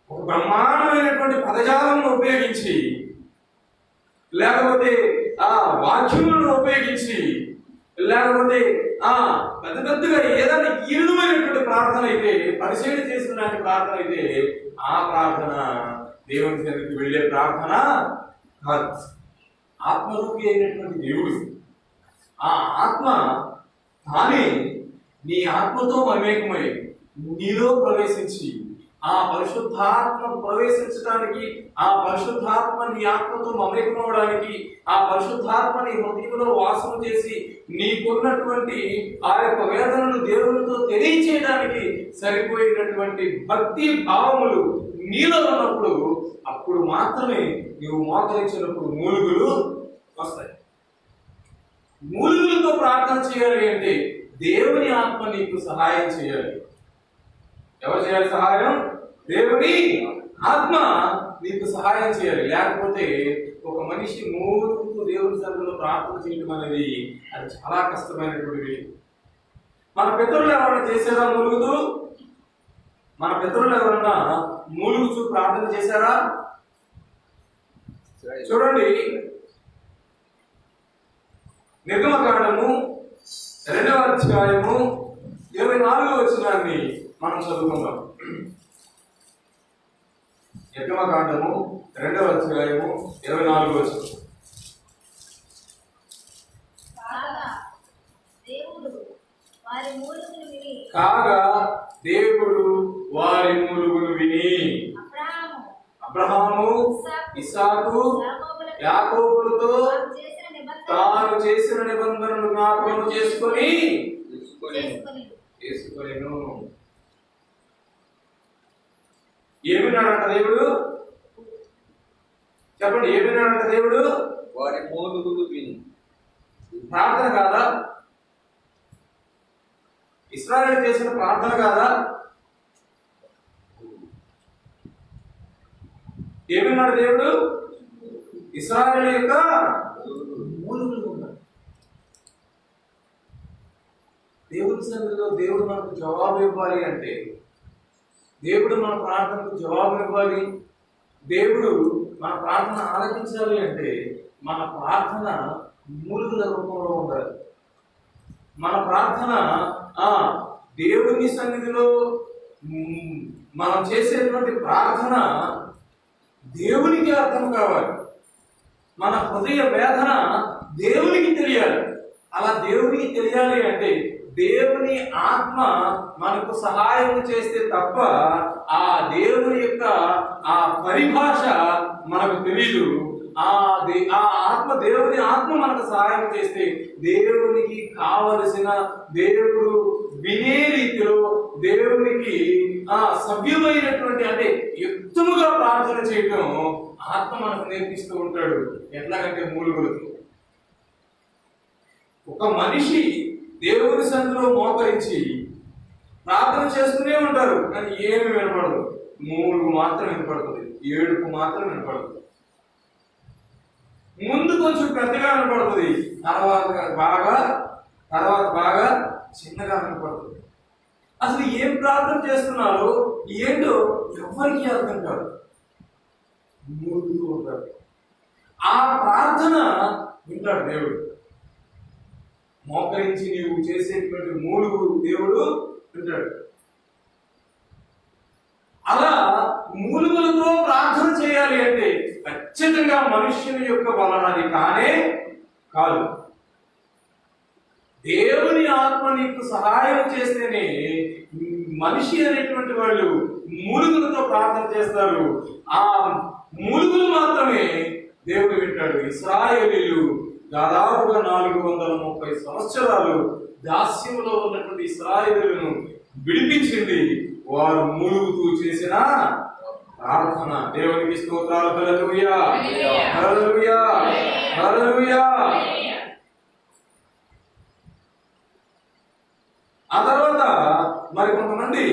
ఒక బ్రహ్మాండమైనటువంటి పదజాలను ఉపయోగించి, లేకపోతే వాక్యములను ఉపయోగించి, లేకపోతే పెద్ద పెద్దగా ఏదైనా ఈరుమైనటువంటి ప్రార్థన అయితే, పరిశీలన చేసిన ప్రార్థన అయితే ఆ ప్రార్థన దేవుని సన్నిధికి వెళ్ళే ప్రార్థన కాదు. ఆత్మరూపి అయినటువంటి దేవుడు ఆ ఆత్మ తానే నీ ఆత్మతో మమేకమై నీలో ప్రవేశించి, ఆ పరిశుద్ధాత్మ ప్రవేశించడానికి, ఆ పరిశుద్ధాత్మ నీ ఆత్మతో మమేకమవడానికి, ఆ పరిశుద్ధాత్మ నీ హృదయంలో వాసన చేసి నీకున్నటువంటి ఆ యొక్క వేదనను దేవునితో తెలియచేయడానికి సరిపోయినటువంటి భక్తి భావములు నీలో ఉన్నప్పుడు, అప్పుడు మాత్రమే నీవు మోకరించినప్పుడు మూలుగులు వస్తాయి. మూలుగులతో ప్రార్థన చేయాలి అంటే దేవుని ఆత్మ నీకు సహాయం చేయాలి. ఎవరు చేయాలి సహాయం? దేవుని ఆత్మ నీకు సహాయం చేయాలి. లేకపోతే ఒక మనిషి మూలుగుతూ దేవుని సన్నిధిలో ప్రార్థన చేయడం అనేది అది చాలా కష్టమైనటువంటి విషయం. మన పితరులు ఎవరైనా చేశారా మూలుగుతూ? మన పితరులు ఎవరన్నా మూలుగుతూ ప్రార్థన చేశారా? చూడండి, నిర్గమకాండము 2వ అధ్యాయము 24వ వచనాన్ని మనం చదువుకుందాం. నిర్గమకాండము 2వ అధ్యాయము 24వ వచనం. కాగా దేవుడు వారి మూలుగులు విని అబ్రహాము, ఇస్సాకు, యాకోబులతో తాను చేసిన నిబంధనను జ్ఞాపకం చేసుకొని ఏమిన్నాడంట దేవుడు? చెప్పండి, ఏమిన్నాడంట దేవుడు? వారి మూలుగులు విని. ప్రార్థన కాదా? ఇశ్రాయేలు చేసిన ప్రార్థన కాదా? ఏమన్నాడు దేవుడు? ఇశ్రాయేలు యొక్క మూలుగులు ఉన్నాడు. దేవుడి సన్నిధిలో దేవుడు మనకు జవాబు ఇవ్వాలి అంటే, దేవుడు మన ప్రార్థనకు జవాబు ఇవ్వాలి, దేవుడు మన ప్రార్థన ఆలకించాలి అంటే మన ప్రార్థన మూలుగుల రూపంలో ఉండాలి. మన ప్రార్థన దేవుని సన్నిధిలో మనం చేసేటువంటి ప్రార్థన దేవునికి అర్థం కావాలి. మన హృదయ వేదన దేవునికి తెలియాలి. అలా దేవునికి తెలియాలి అంటే దేవుని ఆత్మ మనకు సహాయం చేస్తే తప్ప ఆ దేవుని యొక్క ఆ పరిభాష మనకు తెలియదు. ఆ ఆత్మ, దేవుని ఆత్మ మనకు సహాయం చేస్తే దేవునికి కావలసిన, దేవుడు వినే రీతిలో దేవునికి సభ్యమైనటువంటి, అంటే యుక్తముగా ప్రార్థన చేయటం ఆత్మ మనకు నేర్పిస్తూ ఉంటాడు. ఎట్లాగంటే మూలుగులతో. ఒక మనిషి దేవుని సన్నిధిలో మోకరించి ప్రార్థన చేస్తూనే ఉంటారు, కానీ ఏమి వినపడదు. మూలుగు మాత్రం వినపడుతుంది, ఏడుపు మాత్రం వినపడుతుంది. ముందు కొంచెం పెద్దగా వినపడుతుంది, తర్వాత బాగా చిన్నగా వినపడుతుంది. అసలు ఏం ప్రార్థన చేస్తున్నారో ఏంటో ఎవరికి అర్థం కాదు, మూలుగుతూ ఉంటారు. ఆ ప్రార్థన వింటాడు దేవుడు. మోకరించి నీవు చేసేటువంటి మూలుగు దేవుడు వింటాడు. అలా మూలుగులతో ప్రార్థన చేయాలి అంటే ఖచ్చితంగా మనుష్యుని యొక్క వలన అది కానే కాదు. దేవుని ఆత్మ నీకు సహాయం చేస్తేనే మనిషి అనేటువంటి వాళ్ళు మూలుగులతో ప్రార్థన చేస్తారు. ఆ మూలుగులు మాత్రమే దేవుడు వింటాడు. ఇశ్రాయేలీయులు దాదాపుగా 430 సంవత్సరాలు దాస్యంలో ఉన్నటువంటి ఇశ్రాయేలీయులను విడిపించింది వారు మూలుగుతూ చేసిన ప్రార్థన. దేవునికి స్తోత్రాలు. హల్లెలూయా, హల్లెలూయా, హల్లెలూయా. ఆ తర్వాత మరి కొంతమంది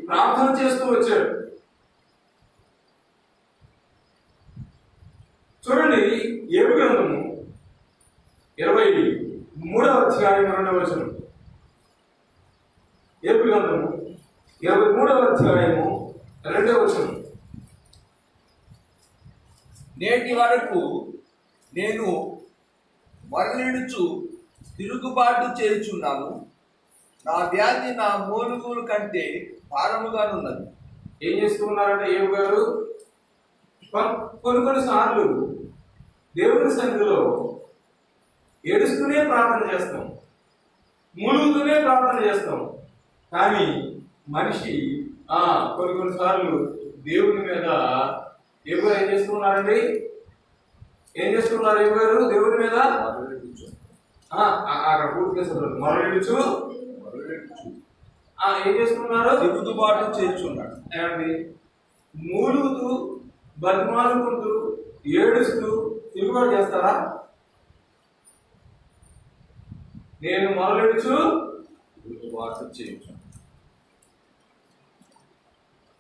ప్రార్థన చేస్తూ వచ్చారు. చూడండి, ఏబు గ్రంథము 23వ అధ్యాయం 2వ వచనం. ఏబు గ్రంథము 23వ అధ్యాయము 2వ వచనం. నేటి వరకు నేను మరలిడుచు తిరుగుబాటు చేయుచున్నాను. నా వ్యాధి నా మూలుగుల కంటే భారముగానున్నది. ఏం చేస్తూ ఉన్నారంటే ఏబు గారు కొన్ని సార్లు దేవుని సన్నిధిలో ఏడుస్తూనే ప్రార్థన చేస్తాం, మూలుగుతూనే ప్రార్థన చేస్తాం. కానీ మనిషి కొన్ని సార్లు దేవుని మీద ఏబు గారు ఏం చేస్తున్నారండి? ఏం చేస్తున్నారు ఏబు గారు దేవుని మీద? మరలిడుచు అక్కడ పూర్తి చేస్తున్నారు. మరలిడుచు ఏం చేస్తున్నారు? తిరుగుబాటు చేయుచున్నాడు. ఏమండి, మూలుగుతూ బతిమాలుకుంటూ ఏడుస్తూ తిరుగుబాటు చేస్తారా? నేను మొరలిడుచు తిరుగుబాటు చేయుచున్నాడు.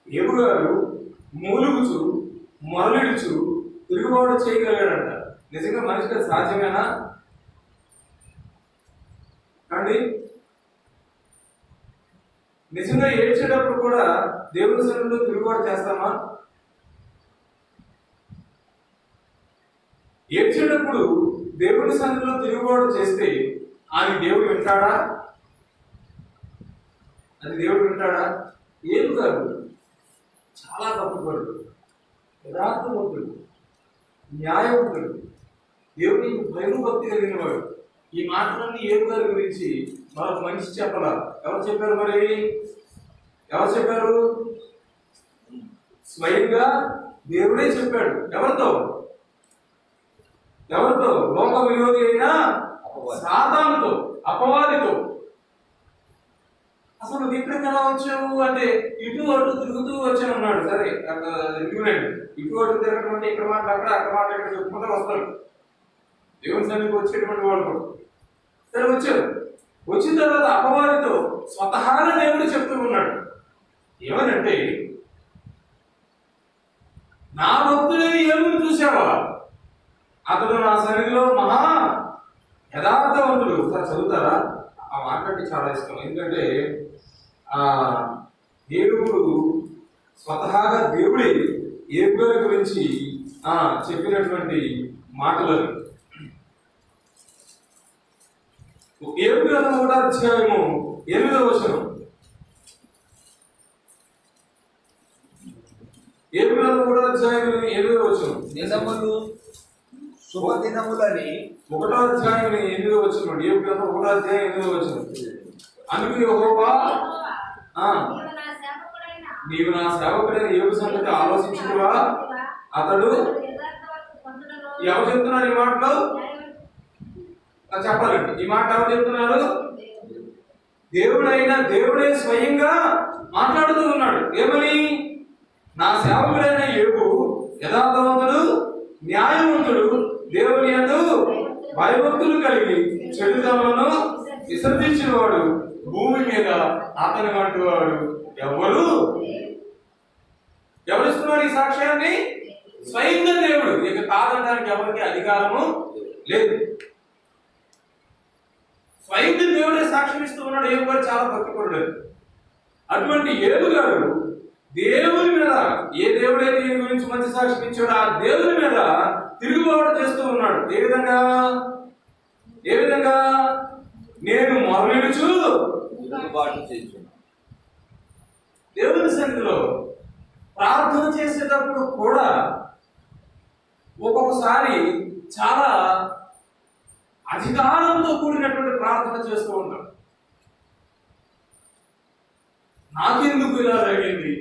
ఏబు గారు మూలుగుచు మొరలిడుచు తిరుగుబాటు చేయగలిగాడంట. నిజంగా మనిషికి అది సాధ్యమేనా అండి? నిజంగా ఏడ్చేటప్పుడు కూడా దేవుని సన్నిధిలో తిరుగుబాటు చేస్తామా? ఏడ్చేటప్పుడు దేవుని సన్నిధిలో తిరుగుబాటు చేస్తే అది దేవుడు వింటాడా? అది దేవుడు వింటాడా? ఏం కాదు. చాలా తప్పుపడు, యథార్థవంతుడు, న్యాయవంతుడు, దేవుని భయభక్తి కలిగిన వాడు. ఈ మాటలన్నీ ఏబు గారి గురించి మరొక మనిషి చెప్పాలా? ఎవరు చెప్పారు మరి? ఎవరు చెప్పారు? స్వయంగా దేవుడే చెప్పాడు. ఎవరితో? లోక విరోధి అయిన సాతానుతో, అపవాదితో. అసలు నువ్వు ఇక్కడికి ఎలా వచ్చావు అంటే ఇటు అటు తిరుగుతూ వచ్చాను అన్నాడు. సరే, ఇటు అటు తిరగడం అంటే ఇక్కడ మాట అక్కడ, అక్కడ మాట ఇక్కడ చెప్పుకుంటూ వస్తారు దేవుని సన్నిధికి వచ్చేటువంటి వాళ్ళు కూడా. సరే, వచ్చారు. వచ్చిన తర్వాత అపవాదితో స్వతహాగా దేవుడు చెప్తూ ఉన్నాడు. ఏమనంటే, నా భక్తుడని ఏమని చూసావా? అతడు నా సన్నిధిలో మహా యథార్థవంతుడు. ఒకసారి చదువుతారా? ఆ మాట్లాడి చాలా ఇష్టం. ఎందుకంటే దేవుడు స్వతహాగా దేవుడే ఏబు గారి గురించి చెప్పినటువంటి మాటలు. ఏబు గ్రంథం 1వ అధ్యాయము 8వ వచనం. ఏబు గ్రంథం 1వ అధ్యాయం 8వ వచనం. దినములు శుభదినములని 1వ అధ్యాయం 8వ వచనం. ఏబు గ్రంథం 1వ అధ్యాయం 8వ వచనం. అందుకు యెహోవా నీవు నా సేవకుడైన ఏబు సంగతి ఆలోచించుకువా? అతడు ఎవరు చెప్తున్నారు ఈ మాటలో? చెప్పాలండి. ఈ మాట ఎవరు చెప్తున్నారు? దేవుడే స్వయంగా మాట్లాడుతూ ఉన్నాడు. ఏమని? నా సేవకుడైన ఏబు యథార్థవంతుడు, న్యాయవంతుడు, దేవుని యందు భయభక్తులు కలిగి చెడుతనలను విసర్జించిన వాడు, భూమి మీద అతని వంటి వాడు ఎవరిస్తున్నారు ఈ సాక్ష్యాన్ని? స్వయంగా దేవుడు. ఇక కాదనడానికి ఎవరికి అధికారము లేదు. స్వయంగా దేవుడే సాక్ష్యం ఇస్తూ ఉన్నాడు. ఏబు గారు చాలా భక్తిపరుడు. అటువంటి ఏబు గారు దేవుని మీద, ఏ దేవుడైతే ఈయన గురించి మంచి సాక్ష్యం ఇచ్చాడో ఆ దేవుని మీద తిరుగుబాటు చేస్తూ ఉన్నాడు. ఏ విధంగా? నేను మొరలిడుచు తిరుగుబాటు చేయుచున్నాను. దేవుని సన్నిధిలో ప్రార్థన చేసేటప్పుడు కూడా ఒక్కొక్కసారి చాలా అధికారంతో కూడినటువంటి ప్రార్థన చేస్తూ ఉంటాం. నాకెందుకు ఇలా జరిగింది?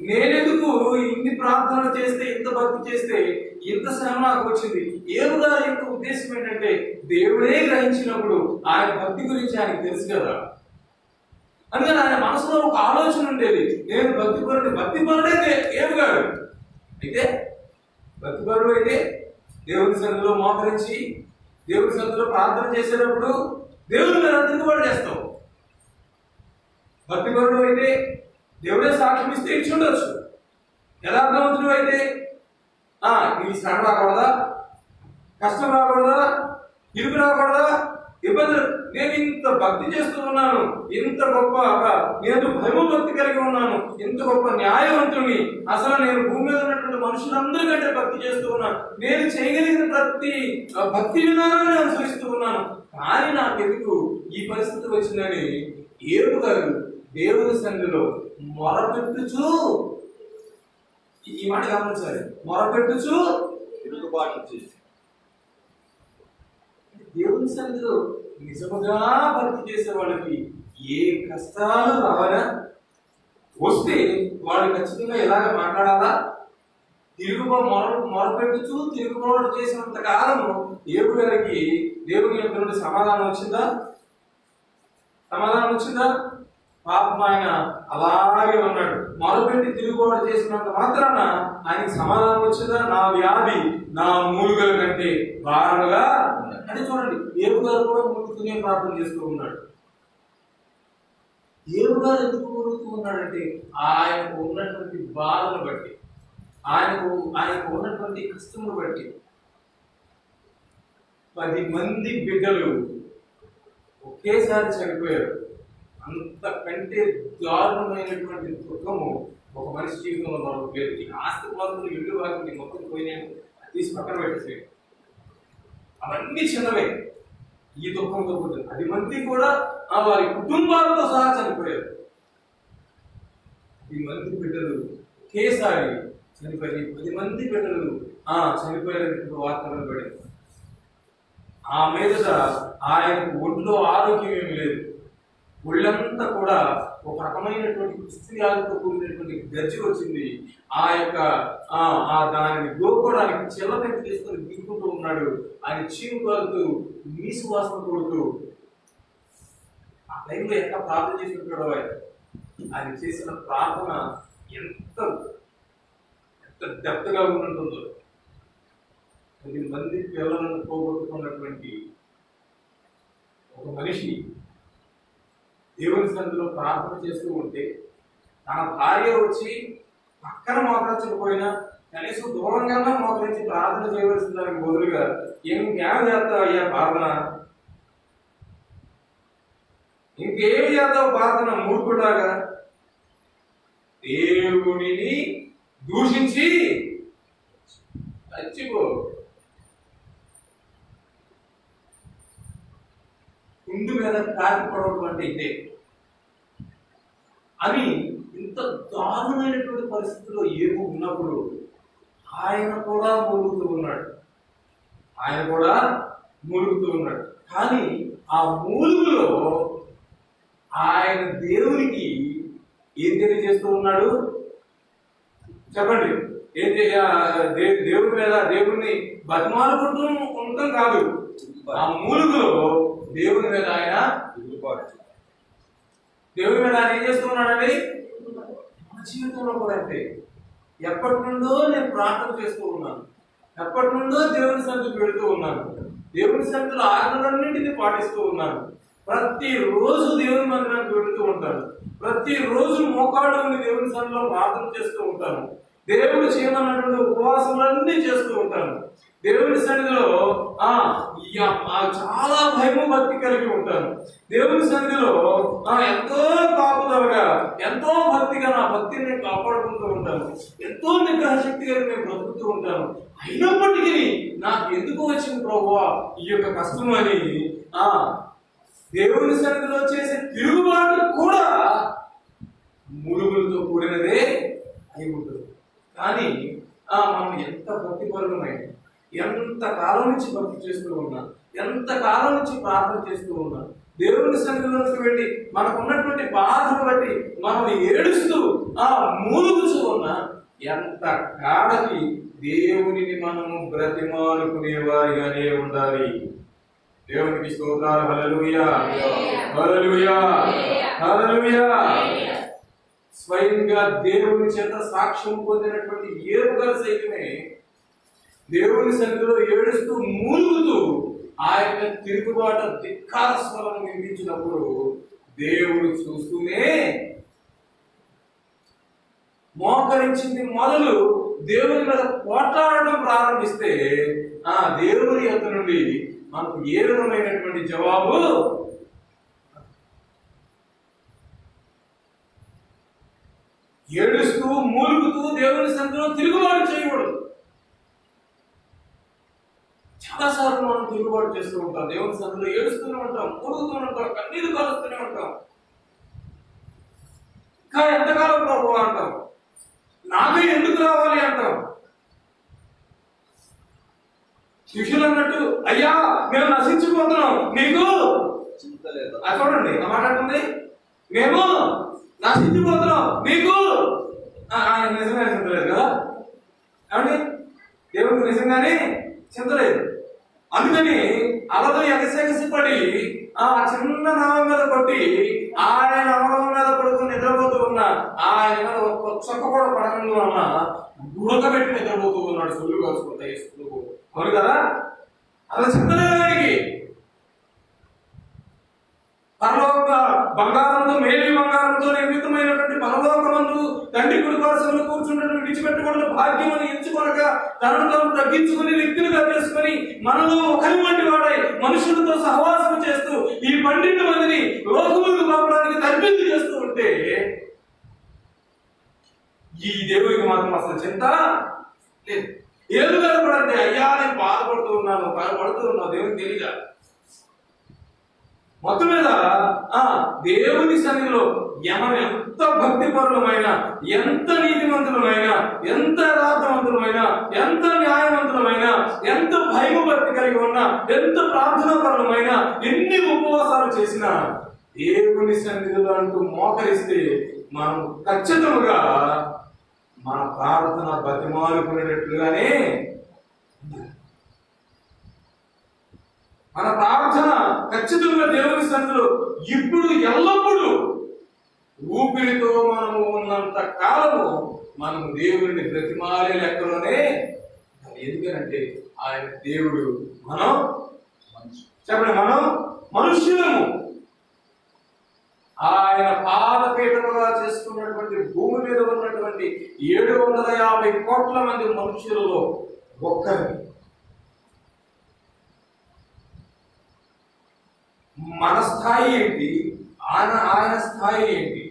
నేనెందుకు ఇన్ని ప్రార్థన చేస్తే, ఇంత భక్తి చేస్తే ఇంత శ్రమ నాకు వచ్చింది? ఏముగా యొక్క ఉద్దేశం ఏంటంటే, దేవుడే గ్రహించినప్పుడు ఆయన భక్తి గురించి ఆయనకు తెలుసు కదా. అందుకని ఆయన మనసులో ఒక ఆలోచన ఉండేది, నేను భక్తిపరుడైతే ఏముగాడు అయితే భక్తిపరుడు అయితే దేవుని సన్నిధిలో మోకరించి దేవుని సన్నిధిలో ప్రార్థన చేసేటప్పుడు దేవుని మీద తిరుగుబాటు చేస్తావు. భక్తిపరుడు అయితే దేవుడే సాక్ష్యం ఇస్తే ఇచ్చి ఉండొచ్చు. యథార్థవంతుడు అయితే నీకు శ్రమ రాకూడదా, కష్టం రాకూడదా, ఇరుకు రాకూడదా, ఇబ్బందులు, నేను ఇంత భక్తి చేస్తూ ఉన్నాను, ఇంత గొప్ప నేను భయభక్తి కలిగి ఉన్నాను, ఇంత గొప్ప న్యాయవంతుని, అసలు నేను భూమి మీద ఉన్నటువంటి మనుషులందరికంటే భక్తి చేస్తూ ఉన్నాను, నేను చేయగలిగిన ప్రతి భక్తి విధానాన్ని అనుసరిస్తూ ఉన్నాను, కానీ నాకెందుకు ఈ పరిస్థితి వచ్చిందని ఏబు గారు దేవుని సన్నిధిలో మొరపెట్టుచు, ఈ మాట గమనించాలి, మొరపెట్టుచు తిరుగుబాటు చేసి దేవుని సన్నిధిలో నిజముగా భక్తి చేసే వాళ్ళకి ఏ కష్టాలు రావాలా, వస్తే వాళ్ళు ఖచ్చితంగా ఎలాగ మాట్లాడాలా, మొరపెట్టుచు తిరుగుబాటు చేసినంత కాలం ఏబు గారికి దేవుని యొక్క నుండి సమాధానం వచ్చిందా? సమాధానం వచ్చిందా? పాపం ఆయన అలాగే ఉన్నాడు. మొదలుపెట్టి తిరుగుబాటు చేసినంత మాత్రాన ఆయనకి సమాధానం వచ్చిందా? నా వ్యాధి నా మూలుగల కంటే భారముగా అని. చూడండి, ఏబు గారు కూడా మూలుగుతూనే ప్రార్థన చేస్తూ ఉన్నాడు. ఏబు గారు ఎందుకు మూలుగుతూ ఉన్నాడంటే ఆయనకు ఉన్నటువంటి బాధను బట్టి, ఆయనకు ఉన్నటువంటి కష్టమును బట్టి. 10 మంది బిడ్డలు ఒకేసారి చనిపోయారు. అంతకంటే దారుణమైనటువంటి దుఃఖము ఒక మనిషి జీవితంలో మరొక లేదు. ఈ ఆస్తి పాత్రలు ఇల్లు వారికి మొత్తం పోయినాయి, తీసి పక్కన పెట్టేసి అవన్నీ చిన్నవే. ఈ దుఃఖంతో పోతుంది 10 మంది కూడా వారి కుటుంబాలతో సహా చనిపోయారు. 10 మంది బిడ్డలు ఒకేసారి చనిపోయి 10 మంది బిడ్డలు చనిపోయారనేటువంటి వార్తలు పడింది. ఆ మీదట ఆయనకు ఒంట్లో ఆరోగ్యం ఏమి లేదు. ఒళ్ళంతా కూడా ఒక రకమైనటువంటి కుష్ఠవ్యాధితో కూడినటువంటి గజ్జి వచ్చింది. దానిని గోకోవడానికి చెల్లపెట్టి తీసుకొని దిగుకుంటూ ఉన్నాడు. ఆయన చీము కాలుతూ నీసు వాసన కొడుతూ ఆ టైంలో ఎంత ప్రార్థన చేసి ఉంటాడో ఆయన చేసిన ప్రార్థన ఎంత డెప్త్గా ఉంటుందో. 10 మంది పిల్లలను పోగొట్టుకున్నటువంటి ఒక మనిషి దేవుని సన్నిధిలో ప్రార్థన చేస్తూ ఉంటే తన భార్య వచ్చి పక్కన మోకరించకపోయినా కనీసం దూరంగా మోకరించి ప్రార్థన చేయవలసిన దానికి బదులుగా ఏమి చేస్తావు అయ్యా ప్రార్థన, ఇంకేమి చేస్తావు ప్రార్థన, మూర్ఖుడాగా దేవునిని దూషించి చచ్చిపో, కుండు మీద కాకి పడవడం అంటే ఇదే అని. ఇంత దారుణమైనటువంటి పరిస్థితుల్లో ఏమో ఉన్నప్పుడు ఆయన కూడా మూలుగుతూ ఉన్నాడు. కానీ ఆ మూలుగులో ఆయన దేవునికి ఏం తెలియజేస్తూ ఉన్నాడు చెప్పండి? దేవుణ్ణి బతిమాలుకుంటూ ఉండటం కాదు, ఆ మూలుగులో దేవుని మీద ఆయన ఏం చేస్తూ ఉన్నాడండి? మన జీవితంలో కూడా అంటే ఎప్పటి నుండో నేను ప్రార్థన చేస్తూ ఉన్నాను, ఎప్పటి నుండో దేవుని సన్నిధికి వెళుతూ ఉన్నాను, దేవుని సన్నిధిలో ఆజ్ఞలన్నింటినీ పాటిస్తూ ఉన్నాను, ప్రతిరోజు దేవుని మందిరానికి వెళుతూ ఉంటాను, ప్రతిరోజు మోకాళ్ళు ఉండి దేవుని సన్నిధిలో ప్రార్థన చేస్తూ ఉంటాను, దేవుడు చేయమన్నటువంటి ఉపవాసములన్నీ చేస్తూ ఉంటాను, దేవుని సన్నిధిలో చాలా భయము భక్తి కలిగి ఉంటాను, దేవుని సన్నిధిలో ఎంతో కాపుదలగా ఎంతో భక్తిగా నా భక్తిని కాపాడుకుంటూ ఉంటాను, ఎంతో నిగ్రహ శక్తిగా నేను బ్రతుకుతూ ఉంటాను. అయినప్పటికీ నాకు ఎందుకు వచ్చింది ప్రభువా ఈ యొక్క కష్టం అని దేవుని సన్నిధిలో చేసే తిరుగుబాటు కూడా మురుగులతో కూడినదే అయి ఉంటుంది. కానీ మనం ఎంత భక్తి పరులమై, ఎంత కాలం నుంచి భక్తి చేస్తూ ఉన్నా, ఎంత కాలం నుంచి ప్రార్థన చేస్తూ ఉన్నా, దేవుని సన్నిధిలోకి వెళ్ళి మనకు ఉన్నటువంటి బాధను బట్టి మనం ఏడుస్తూ మూలుగుతూ ఉన్నా, ఎంత కాడకి దేవునిని మనము బ్రతిమాలుకునేవారిగానే ఉండాలి. దేవునికి స్తోత్రాలు. హల్లెలూయా, హల్లెలూయా, హల్లెలూయా. స్వయంగా దేవుని చేత సాక్ష్యం పొందినటువంటి ఏబు గారు సైతమే దేవుని సన్నిధిలో ఏడుస్తూ మూలుగుతూ ఆయన తిరుగుబాట ధిక్కార స్వరం వినిపించినప్పుడు దేవుడు చూస్తూనే మోకరించింది మొదలు దేవుని మీద పోట్లాడడం ప్రారంభిస్తే ఆ దేవుని యొద్ద నుండి మనకు ఏ విధమైనటువంటి జవాబు? ఏడుస్తూ మూలుగుతూ దేవుని సన్నిధిలో తిరుగుబాటు చేయకూడదు. చాలాసార్లు మనం తిరుగుబాటు చేస్తూ ఉంటాం, దేవుని సన్నిధిలో ఏడుస్తూనే ఉంటాం, మూలుగుతూనే ఉంటాం, కన్నీరు కాలుస్తూనే ఉంటాం. ఇంకా ఎంతకాలం ప్రభు అంటాం, నాకే ఎందుకు రావాలి అంటాం. శిష్యులు అన్నట్టు, అయ్యా మేము నశించిపోతున్నాం, నీకు చింత లేదా? చూడండి ఆ మాట అంటుంది, మేము నశించిపోతున్నాం, నీకు ఆయన నిజంగానే చింతలేదు కదా. ఏమండి, దేవుడికి నిజంగానే చింతలేదు. అందుకని అలతో ఎగసెగసిపడి ఆ చిన్న నామ మీద కొట్టి ఆయన నవలం మీద పడుకుని నిద్రపోతూ ఉన్న ఆయన మీద ఒక చొక్క కూడా పడకుండా వలన ఉడకబెట్టి నిద్రపోతూ ఉన్నాడు. సొల్లు కాసుకుంటాయి అవును కదా. అలా చింతలేదు ఆయనకి. పరలోక బంగారంతో మేలి బంగారంతో నిర్మితమైనటువంటి పరలోకమందు తండ్రి కుడిపార్శ్వంలో కూర్చున్నట్టు విడిచిపెట్టకుండా భాగ్యం అని ఎంచుకొనక తనను తాను తగ్గించుకుని వ్యక్తులుగా చేసుకుని మనలో ఒకరి వంటి వాడై మనుషులతో సహవాసం చేస్తూ ఈ 12 మందిని లోకములకు పంపడానికి తర్బీదు చేస్తూ ఉంటే ఈ దేవుడికి మాత్రం అసలు చింత లేదు. ఏడు గడపడంటే అయ్యా నేను బాధపడుతూ ఉన్నాను దేవునికి తెలియదా? మొత్తం మీద దేవుని సన్నిధిలో మనం ఎంత భక్తిపరులమైనా, ఎంత నీతిమంతులమైనా, ఎంత యథార్థవంతులమైనా, ఎంత న్యాయవంతులమైనా, ఎంత భయభక్తి కలిగి ఉన్నా, ఎంత ప్రార్థనాపరులమైనా, ఎన్ని ఉపవాసాలు చేసినా దేవుని సన్నిధిలో అంటూ మోకరిస్తే మనం ఖచ్చితంగా మన ప్రార్థన బతిమాలుకునేటట్లుగానే మన ప్రార్థన ఖచ్చితంగా దేవుని సన్నిధిలో ఇప్పుడు ఎల్లప్పుడూ ఊపిరితో మనము ఉన్నంత కాలము మనము దేవుడిని బ్రతిమాలే లెక్కలోనే. ఎందుకనంటే ఆయన దేవుడు, మనం చెప్పండి, మనం మనుష్యులము. ఆయన పాదపీఠముగా చేసుకున్నటువంటి భూమి మీద ఉన్నటువంటి 750 కోట్ల మంది మనుషులలో ఒక్కరి. మన స్థాయి ఏంటి, ఆయన స్థాయి ఏంటి?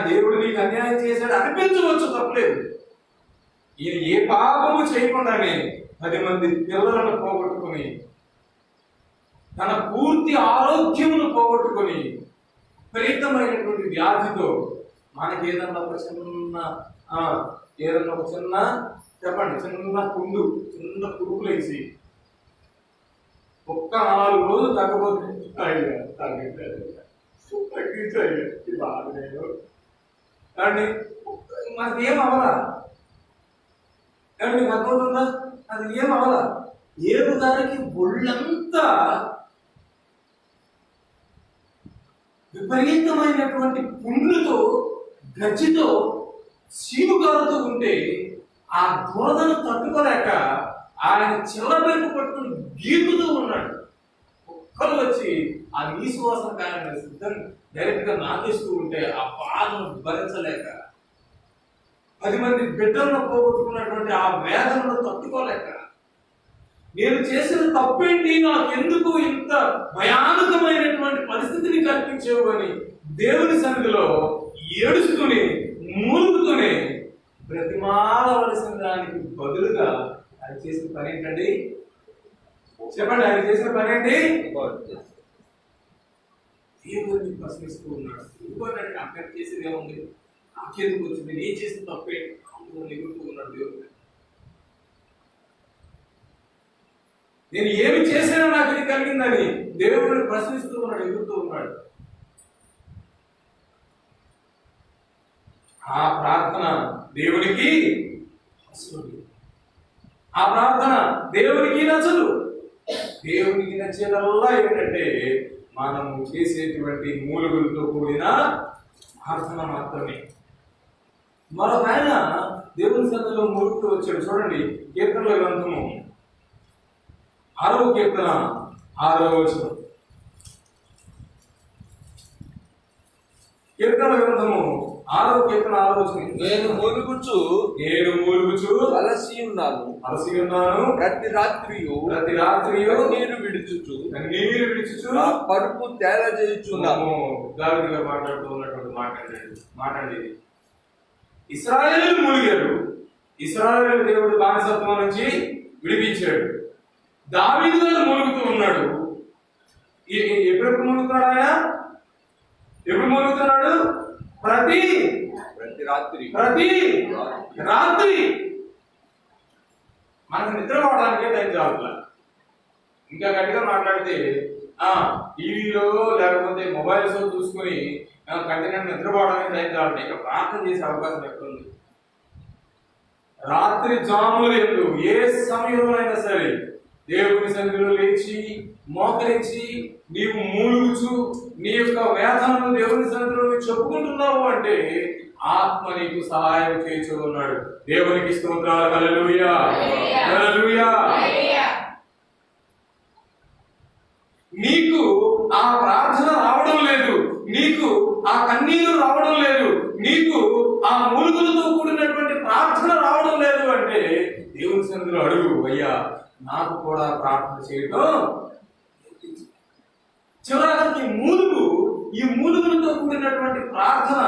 దేవుడు నీకు అన్యాయం చేశాడు అనిపించవచ్చు, తప్పలేదు. ఈయన ఏ పాపము చేయకుండానే 10 మంది పిల్లలను పోగొట్టుకుని తన పూర్తి ఆరోగ్యమును పోగొట్టుకుని విపరీతమైనటువంటి వ్యాధితో మనకి ఏదన్నా ఒక చిన్న చెప్పండి చిన్న పురుగులేసి ఒక్క 4 రోజులు తగ్గబోతుంది. మనకి ఏం అవలా? మీకు అర్థమవుతుందా? అది ఏం అవలా. ఏడు దానికి ఒళ్ళంతా విపరీతమైనటువంటి పుండ్లతో గజ్జితో సీముగారుతూ ఉంటే ఆ దురదను తట్టుకోలేక ఆయన చిల్లబెరుకు పట్టుకుని గీకుతూ ఉన్నాడు. ఒక్కరు వచ్చి ఆ నీసువాసన కారణంగా సిద్ధం డైరెక్ట్ గా నాకేస్తూ ఉంటే ఆ బాధను భరించలేక 10 మంది బిడ్డలను పోగొట్టుకున్నటువంటి ఆ వేదనను తట్టుకోలేక నేను చేసిన తప్పేంటి, నాకు ఎందుకు ఇంత భయానకమైనటువంటి పరిస్థితిని కల్పించేవు అని దేవుని సన్నిధిలో ఏడుస్తూనే మూలుగుతూనే బ్రతిమాలవలసిన దానికి బదులుగా ఆయన చేసిన పని ఏంటండి? చెప్పండి, ఆయన చేసిన పని ఏంటి? దేవుడిని ప్రశ్నిస్తూ ఉన్నాడు. ఇంకోటంటే అక్కడ చేసేది ఏముంది, నాకెందుకు వచ్చింది, నేను చేసిన తప్పేంటి ఎగురుతూ ఉన్నాడు దేవుడు. నేను ఏమి చేసినా నాకు ఇది కలిగిందని దేవుడిని ప్రశ్నిస్తూ ఉన్నాడు, ఎగురుతూ ఉన్నాడు. ఆ ప్రార్థన దేవునికి ఆ ప్రార్థన దేవునికి నచ్చదు. దేవునికి నచ్చేదల్లా ఏంటంటే మనము చేసేటువంటి మూలుగులతో కూడిన ప్రార్థన మాత్రమే. మరొక ఆయన దేవుని సన్నిధిలో మూలుగుతూ వచ్చాడు. చూడండి, కీర్తనల గ్రంథము 6వ కీర్తన 6వ వచనం. కీర్తనల గ్రంథము 6వ కీర్తన 6వ వచనం. నేను మూలుగుచు అలసి ఉన్నాను. ప్రతి రాత్రియు కన్నీరు విడుచుచు నా పరుపు తేల చేయుచున్నాను. దావీదుగా మాట్లాడుతూ ఉన్నటువంటి మాట్లాడేది ఇశ్రాయేలు మూలిగారు. ఇశ్రాయేలు దేవుడు బానిసత్వం నుంచి విడిపించాడు. దావీదు గారు మూలుగుతూ ఉన్నాడు. ఎప్పుడు మూలుగుతున్నాడు ఆయన? ఎప్పుడు మూలుగుతున్నాడు? ప్రతి రాత్రి. మనకు నిద్ర పోవడానికే టైం చాలు. ఇంకా గట్టిగా మాట్లాడితే టీవీలో లేకపోతే మొబైల్స్ చూసుకుని కంటిన్యూ నిద్రపోవడానికి టైం చాలు. ఇంకా ప్రార్థన చేసే అవకాశం ఎక్కడుంది? రాత్రి జాములు ఎందు ఏ సమయంలోనైనా సరే దేవుని సన్నిధిలో లేచి మోకరించి నీవు మూలుగుచు నీ యొక్క వేదనను దేవుని సన్నిధిలో చెప్పుకుంటున్నావు అంటే ఆత్మ నీకు సహాయం చేయించు ఉన్నాడు. దేవునికి స్తోత్రాలు. హల్లెలూయా, హల్లెలూయా. నీకు ఆ ప్రార్థన రావడం లేదు, నీకు ఆ కన్నీరు రావడం లేదు, నీకు ఆ మూలుగులతో కూడినటువంటి ప్రార్థన రావడం లేదు అంటే దేవుని సన్నిధిలో అడుగు, అయ్యా నాకు కూడా ప్రార్థన చేయడం. చివరికి ఈ మూలుగులతో కూడినటువంటి ప్రార్థన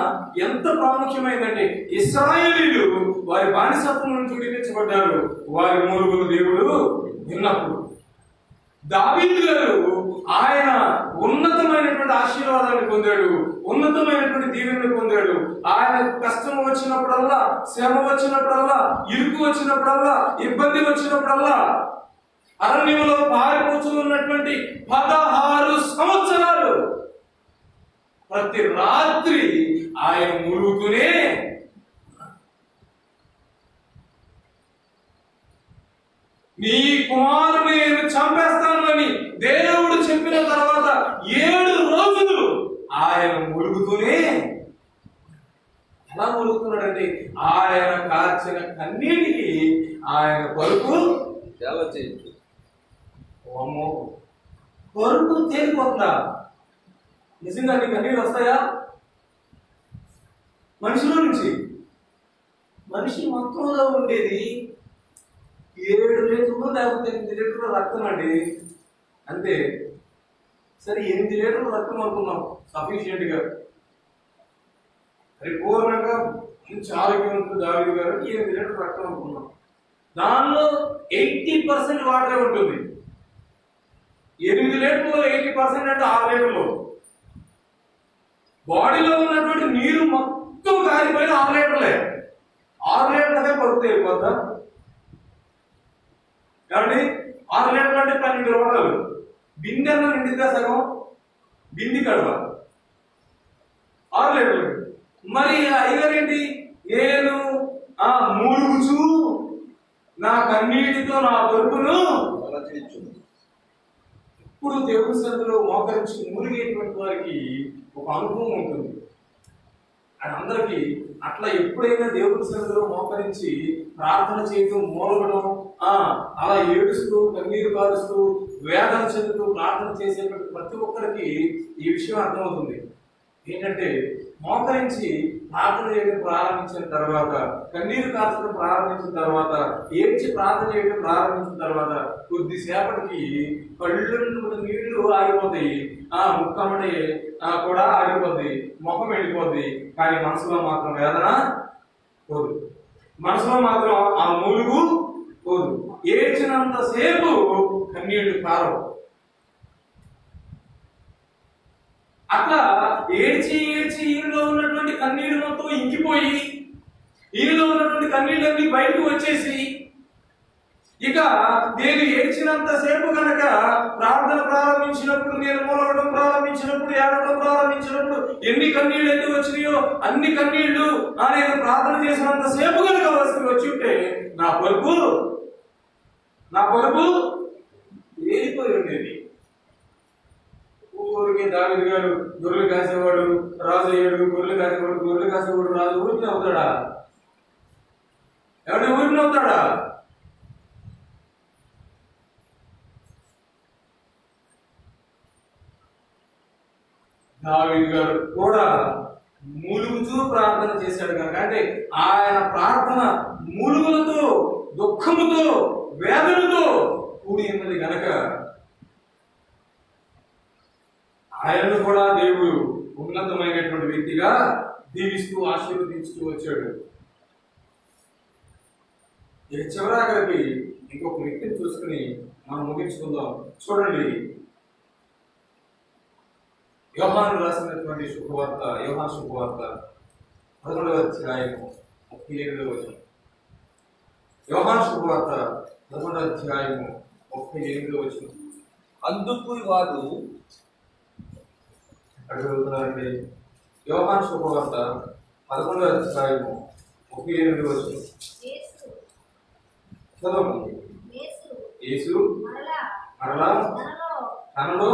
ఎంత ప్రాముఖ్యమైందంటే ఇశ్రాయేలీయులు వారి బానిసత్వం నుంచి విడిపించబడ్డారు. వారి మూలుగులు దేవుడు విన్నప్పుడు దావీదు గారు ఆయన ఉన్నతమైనటువంటి ఆశీర్వాదాన్ని పొందాడు, ఉన్నతమైనటువంటి దీవెనను పొందాడు. ఆయన కష్టం వచ్చినప్పుడల్లా, శ్రమ వచ్చినప్పుడల్లా, ఇరుకు వచ్చినప్పుడల్లా, ఇబ్బంది వచ్చినప్పుడల్లా అరణ్యంలో పారిపోతూ ఉన్నటువంటి 16 సంవత్సరాలు ప్రతి రాత్రి ఆయన మూలుగుతూనే నీ కుమారుని నేను చంపేస్తాను అని దేవుడు చెప్పిన తర్వాత 7 రోజులు ఆయన మురుగుతూనే. ఎలా మురుగుతున్నాడంటే ఆయన కార్చిన కన్నీటికి ఆయన పరుపు ఎలా చేయొచ్చు? పరుపు తేలిపోతుందా? నిజంగా నీ కన్నీళ్ళు వస్తాయా? మనిషిలో నుంచి మనిషి మొత్తంలో ఉండేది 7 లీటర్లు లేకపోతే 8 లీటర్ల రక్తం అండి, అంతే. సరే 8 లీటర్ల రక్తం అనుకున్నాం సఫిషియెంట్ గా, పరిపూర్ణంగా మంచి ఆరోగ్యవంతుడు దావీదు గారు 8 లీటర్ల రక్తం అనుకున్నాం. దానిలో 80% వాటరే ఉంటుంది. 8 లీటర్లో 80% అంటే 6 లీటర్లు. బాడీలో ఉన్నటువంటి నీరు మొత్తం కారిపోయిన 6 లీటర్లే. 6 లీటర్లకే పరుపు తేలిపోద్దా? కాబట్టి 6 లీటర్లు అంటే 12 లోటాలు. బిందె అన్న నిండిద్దా సగం? బింది కడవ 6 లీటర్లు. మరి అయ్యగారు ఏంటి? నేను మూలుగుచు నా కన్నీటితో నా పరుపును ఇప్పుడు దేవుని సన్నిధిలో మోకరించి మునిగేటువంటి వారికి ఒక అనుభవం ఉంటుంది. అది అందరికీ అట్లా ఎప్పుడైనా దేవుని సన్నిధిలో మోకరించి ప్రార్థన చేయడం, మూలగడం, అలా ఏడుస్తూ కన్నీరు కారుస్తూ వేదన చెందుతూ ప్రార్థన చేసేటువంటి ప్రతి ఒక్కరికి ఈ విషయం అర్థమవుతుంది. ఏంటంటే మోకరించి ప్రార్థన చేయడం ప్రారంభించిన తర్వాత, కన్నీరు కార్చడం ప్రారంభించిన తర్వాత, ఏడ్చి ప్రార్థన చేయడం ప్రారంభించిన తర్వాత కొద్దిసేపటికి కళ్ళు నీళ్లు ఆగిపోతాయి, ముక్కమడి కూడా ఆగిపోద్ది, ముఖం వెళ్ళిపోద్ది. కానీ మనసులో మాత్రం వేదన పోదు, మనసులో మాత్రం ఆ మూలుగు పోదు. ఏడ్చినంతసేపు కన్నీళ్లు కారవు. అట్లా ఏడ్చి ఈయనలో ఉన్నటువంటి కన్నీళ్ళు మొత్తం ఇంకిపోయి, ఈయనలో ఉన్నటువంటి కన్నీళ్ళన్నీ బయటకు వచ్చేసి, ఇక నేను ఏడ్చినంతసేపు కనుక ప్రార్థన ప్రారంభించినప్పుడు, నేను మూలగడం ప్రారంభించినప్పుడు, ఏడవడం ప్రారంభించినప్పుడు ఎన్ని కన్నీళ్ళు ఎందుకు వచ్చినాయో అన్ని కన్నీళ్లు నేను ప్రార్థన చేసినంతసేపు కనుక వచ్చి ఉంటే నా పరుపు ఏరిపోయి ఉండేది. ఊరికి దావీదు గారు గొర్రెలు కాసేవాడు రాజు అయ్యాడు, గొర్రెలు కాసేవాడు రాజు. ఊరికి అవుతాడా? ఎవరి ఊరికి అవుతాడా? దావీదు గారు కూడా మూలుగుతూ ప్రార్థన చేశాడు కనుక, అంటే ఆయన ప్రార్థన మూలుగులతో, దుఃఖముతో, వేదనతో కూడి ఉన్నది గనక ఆయనను కూడా దేవుడు ఉన్నతమైనటువంటి వ్యక్తిగా దీవిస్తూ ఆశీర్వదించుతూ వచ్చాడు. ఇక చివరాఖరికి ఇంకొక వ్యక్తిని చూసుకుని మనం ముగించుకుందాం. చూడండి, యోహాను రాసినటువంటి శుభవార్త, యోహాను శుభవార్త 11వ అధ్యాయము 37వ వచనం. యోహాను శుభవార్త 11వ అధ్యాయము 38వ వచనం. అందుకు వారు అడుగుతున్నారండి. యోహాను శుభవార్త 11వ అధ్యాయము 38వ వచనం. చదవండి. యేసు మరలా తనలో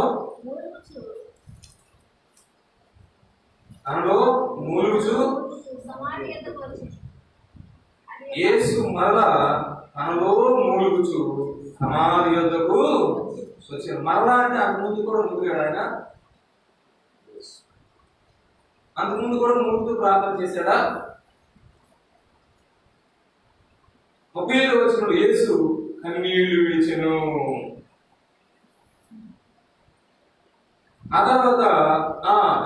మూలుగుచు, యేసు మరలా తనలో మూలుగుచు సమాధి యొద్దకు వచ్చాడు. మరలా అంటే అంతకుముందు కూడా మూలిగాడు ఆయన. అంతకుముందు కూడా మూలుగుతూ ప్రార్థన చేశాడా? 37వ వచనంలో యేసు కన్నీళ్లు విడిచెను. ఆ తర్వాత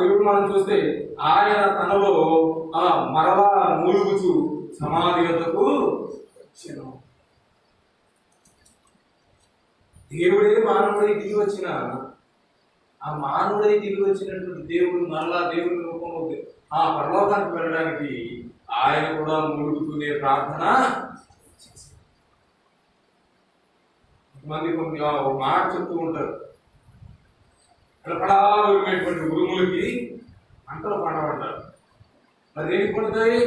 ఇప్పుడు మనం చూస్తే ఆయన తనలో మరలా మూలుగుచు సమాధి యొద్దకు వచ్చెను. దేవుడే మానవుడికి దిగి వచ్చిన, ఆ మానవుడికి దిగి వచ్చినటువంటి దేవుడు మరలా దేవుని రూపంలో పరలోకానికి వెళ్ళడానికి ఆయన కూడా మూలుగుతూనే ప్రార్థన. కొంతమంది ఒక మాట చెప్తూ ఉంటారు, పడాలటువంటి ఉరుములకి పంటలు పండబడ్డారు. మరి ఏమి పడతాయి?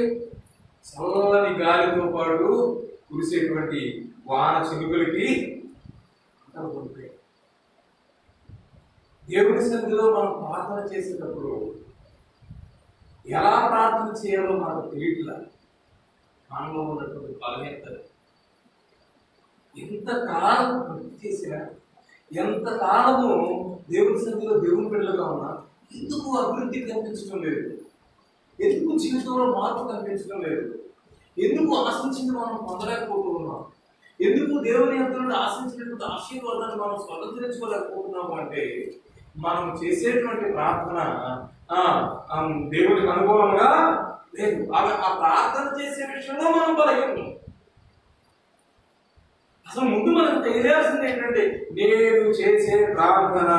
చల్లని గాలితో పాటు కురిసేటువంటి వాన చినుకులకి పంటలు పడతాయి. దేవుని సన్నిధిలో మనం ప్రార్థన చేసేటప్పుడు ఎలా ప్రార్థన చేయాలో మనకు తెలియట్లా. మనలో ఉన్నటువంటి బలహీనత ఎంతకాలం భక్తి చేసినా, ఎంతకాలము దేవుని సన్నిధిలో దేవుని బిడ్డలుగా ఉన్నా ఎందుకు అభివృద్ధి కనిపించడం లేదు? ఎందుకు జీవితంలో మార్పు కనిపించడం లేదు? ఎందుకు ఆశించింది మనం పొందలేకపోతూ ఉన్నాం? ఎందుకు దేవుని యొక్క నుండి ఆశించినటువంటి ఆశీర్వాదాన్ని మనం స్వతంత్రించుకోలేకపోతున్నాము అంటే మనం చేసేటువంటి ప్రార్థన దేవునికి అనుకూలంగా లేదు. ఆ ప్రార్థన చేసే విషయంలో మనం బలహీనం. అసలు ముందు మనకు తెలియాల్సింది ఏంటంటే, నేను చేసే ప్రార్థన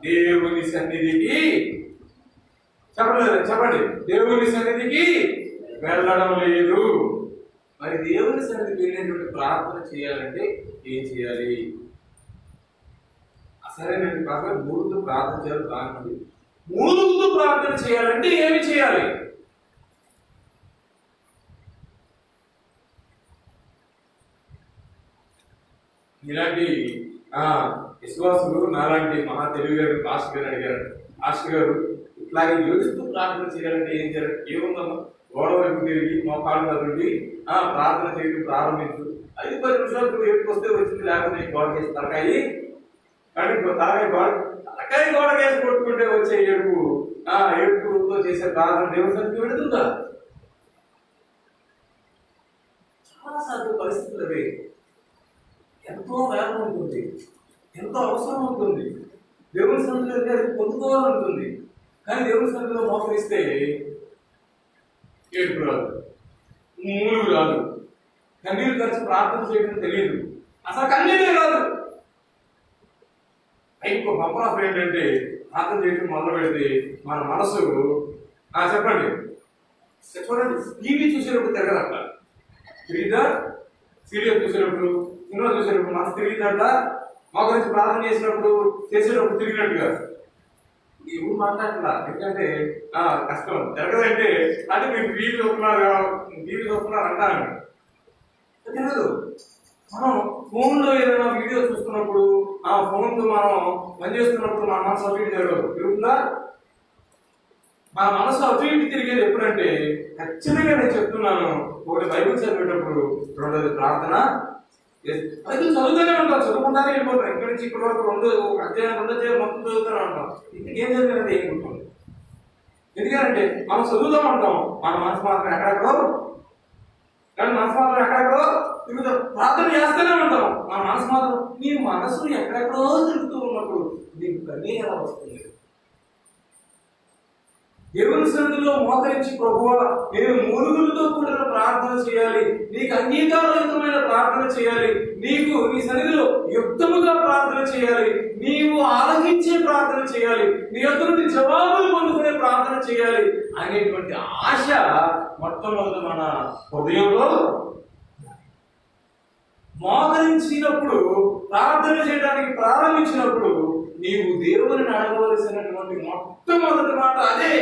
దేవుని సన్నిధికి చెప్పండి దేవుని సన్నిధికి వెళ్ళడం లేదు. మరి దేవుని సన్నిధికి వెళ్ళేటువంటి ప్రార్థన చేయాలంటే ఏం చేయాలి? అసలైనటువంటి ప్రార్థన మూడుతో ప్రార్థన చేయాలి. కానివ్వండి, మూడుతో ప్రార్థన చేయాలంటే ఏమి చేయాలి? ఇలాంటి విశ్వాసులు నాలాంటి మహా తెలుగు గారు మాస్టర్ గారు అడిగారు, మాస్టర్ గారు ఇట్లాగే యోచిస్తూ ప్రార్థన చేయాలంటే ఏం చేయాలి? ఏముందమ్మా, గోడ వైపు తిరిగి మోకాళ్ళు నుండి ప్రార్థన చేయడం ప్రారంభించు. 5-10 నిమిషాలు ఏడుపు వస్తే వచ్చింది, లేకపోతే గోడ కేసి తలకాయి కానీ తలకాయ గోడ కేసి కొట్టుకుంటే వచ్చే ఏడుపుతో చేసే ప్రార్థన దేవుని సన్నిధికి వెళుతుందా? చాలాసార్లు పరిస్థితులు అవే. ఎంతో వేదన ఉంటుంది, ఎంతో అవసరం ఉంటుంది, దేవుని సన్నిధిలో అది పొందుకోవాలనుంటుంది. కానీ దేవుని సన్నిధిలో మోసరిస్తే ఏడుపు రాదు, మూలుగు రాదు, కన్నీరు కలిసి ప్రార్థన చేయడం తెలియదు, అసలు కన్నీరే రాదు. ఇంకో బంపర్ ఆఫర్ ఏంటంటే, ప్రార్థన చేయడం మొదలు పెడితే మన మనసు చెప్పండి చూడండి, టీవీ చూసేటప్పుడు తిరగదు అట్లా తిరిగిదా, సీరియల్ చూసేటప్పుడు, సినిమా చూసేటప్పుడు మనసు తిరిగినట్ల, మా గురించి ప్రార్థన చేసేటప్పుడు తిరిగినట్టుగా ఎవరు మాట్లాడట్లా. ఎందుకంటే కష్టం జరగదంటే అంటే మీరు టీవీ చూస్తున్నారు అంటాను. తెలియదు. మనం ఫోన్లో ఏదైనా వీడియో చూస్తున్నప్పుడు ఫోన్తో మనం పనిచేస్తున్నప్పుడు మన మనసు అటు ఇటు జరగదు, తిరుగుతుందా? మన మనసు అటు ఇటు తిరిగేది ఎప్పుడంటే, ఖచ్చితంగా నేను చెప్తున్నాను, ఒకటి బైబిల్ చదివేటప్పుడు, రెండోది ప్రార్థన. బైబిల్ చదువుతూనే ఉంటాం, చదువుకుంటానే వెళ్ళిపోతాం. ఇక్కడి నుంచి ఇప్పటి వరకు 2 అధ్యాయం మొత్తం చదువుతూనే ఉంటాం. ఇంకేం చదివినది ఏం గుర్తుంది? ఎందుకంటే మనం చదువుతూ ఉంటాం, మన మనసు మాత్రం ఎక్కడెక్కడో, కానీ మనసు మాత్రం ఎక్కడెక్కడో తిరుగుతాం. ప్రార్థన చేస్తూనే ఉంటాం, మన మనసు మాత్రం, నీ మనసు ఎక్కడెక్కడో తిరుగుతూ ఉన్నప్పుడు నీకు కన్నీ ఎలా వస్తుంది? దేవుని సన్నిధిలో మోకరించి, ప్రభువా నేను మూలుగులతో కూడిన ప్రార్థన చేయాలి, నీకు అంగీకారయుతమైన ప్రార్థన చేయాలి, నీకు నీ సన్నిధిలో యుక్తముగా ప్రార్థన చేయాలి, నీవు ఆలకించే ప్రార్థన చేయాలి, నీ యొద్ద నుండి జవాబులు పొందుకునే ప్రార్థన చేయాలి అనేటువంటి ఆశ మొట్టమొదటి మన హృదయంలో మోకరించినప్పుడు, ప్రార్థన చేయడానికి ప్రారంభించినప్పుడు నీవు దేవుని అడగవలసినటువంటి మొట్టమొదటి మాట అదే,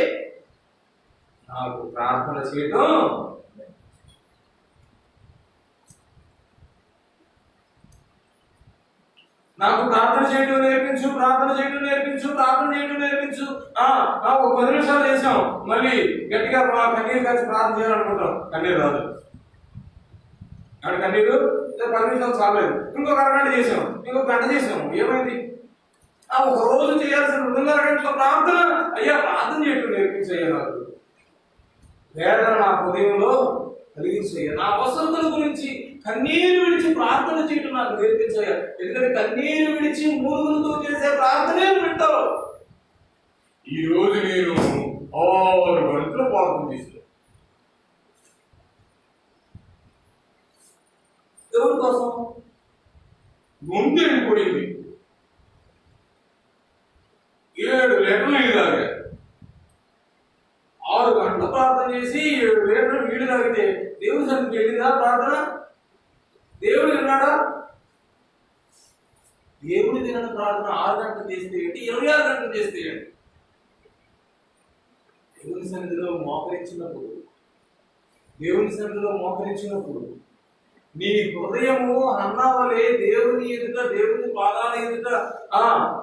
నాకు ప్రార్థన చేయడం నాకు ప్రార్థన చేయడం నేర్పించు, ప్రార్థన చేయడం నేర్పించు, ప్రార్థన చేయడం నేర్పించు. ఒక 10 నిమిషాలు చేసాం, మళ్ళీ గట్టిగా కన్నీరు కలిసి ప్రార్థన చేయాలనుకుంటాం, కన్నీరు రాదు. అక్కడ కన్నీరు 10 నిమిషాలు చాలేదు, ఇంకొక అరగంట చేసాం, ఇంకొక గంట చేసాం, ఏమైంది? ఒక రోజు చేయాల్సిన 2.5 గంటల ప్రార్థన, అయ్యా ప్రార్థన చేయడం నేర్పించయ్యా, నాకు వేదన నా హృదయంలో కలిగించయ్యా, నా అవసరతల గురించి కన్నీరు విడిచి ప్రార్థన చేయడం నాకు నేర్పించయ్యా. ఎందుకంటే కన్నీరు విడిచి మూలుగులతో చేసే ప్రార్థనే వింటావు. ఈ రోజు నేను 6 గంటలు ప్రార్థన చేశాను. ఎవరి కోసం? గొంతు ఎండిపోయింది, 7 లీటర్లు నీళ్ళు తాగా. 6 గంటలు ప్రార్థన చేసి 7 లీటర్లు నీళ్లు తాగితే దేవుని సన్నిధికి వెళ్ళిందా ప్రార్థన? దేవుడు విన్నాడా? దేవుడు తినని ప్రార్థన 6 గంటలు చేస్తే ఏంటి, 26 గంటలు చేస్తే ఏంటి? దేవుని సన్నిధిలో మోకరించినప్పుడు, దేవుని సన్నిధిలో మోకరించినప్పుడు నీ హృదయము అన్నావలే దేవుని ఎదుట, దేవుని పాదాల ఎదుట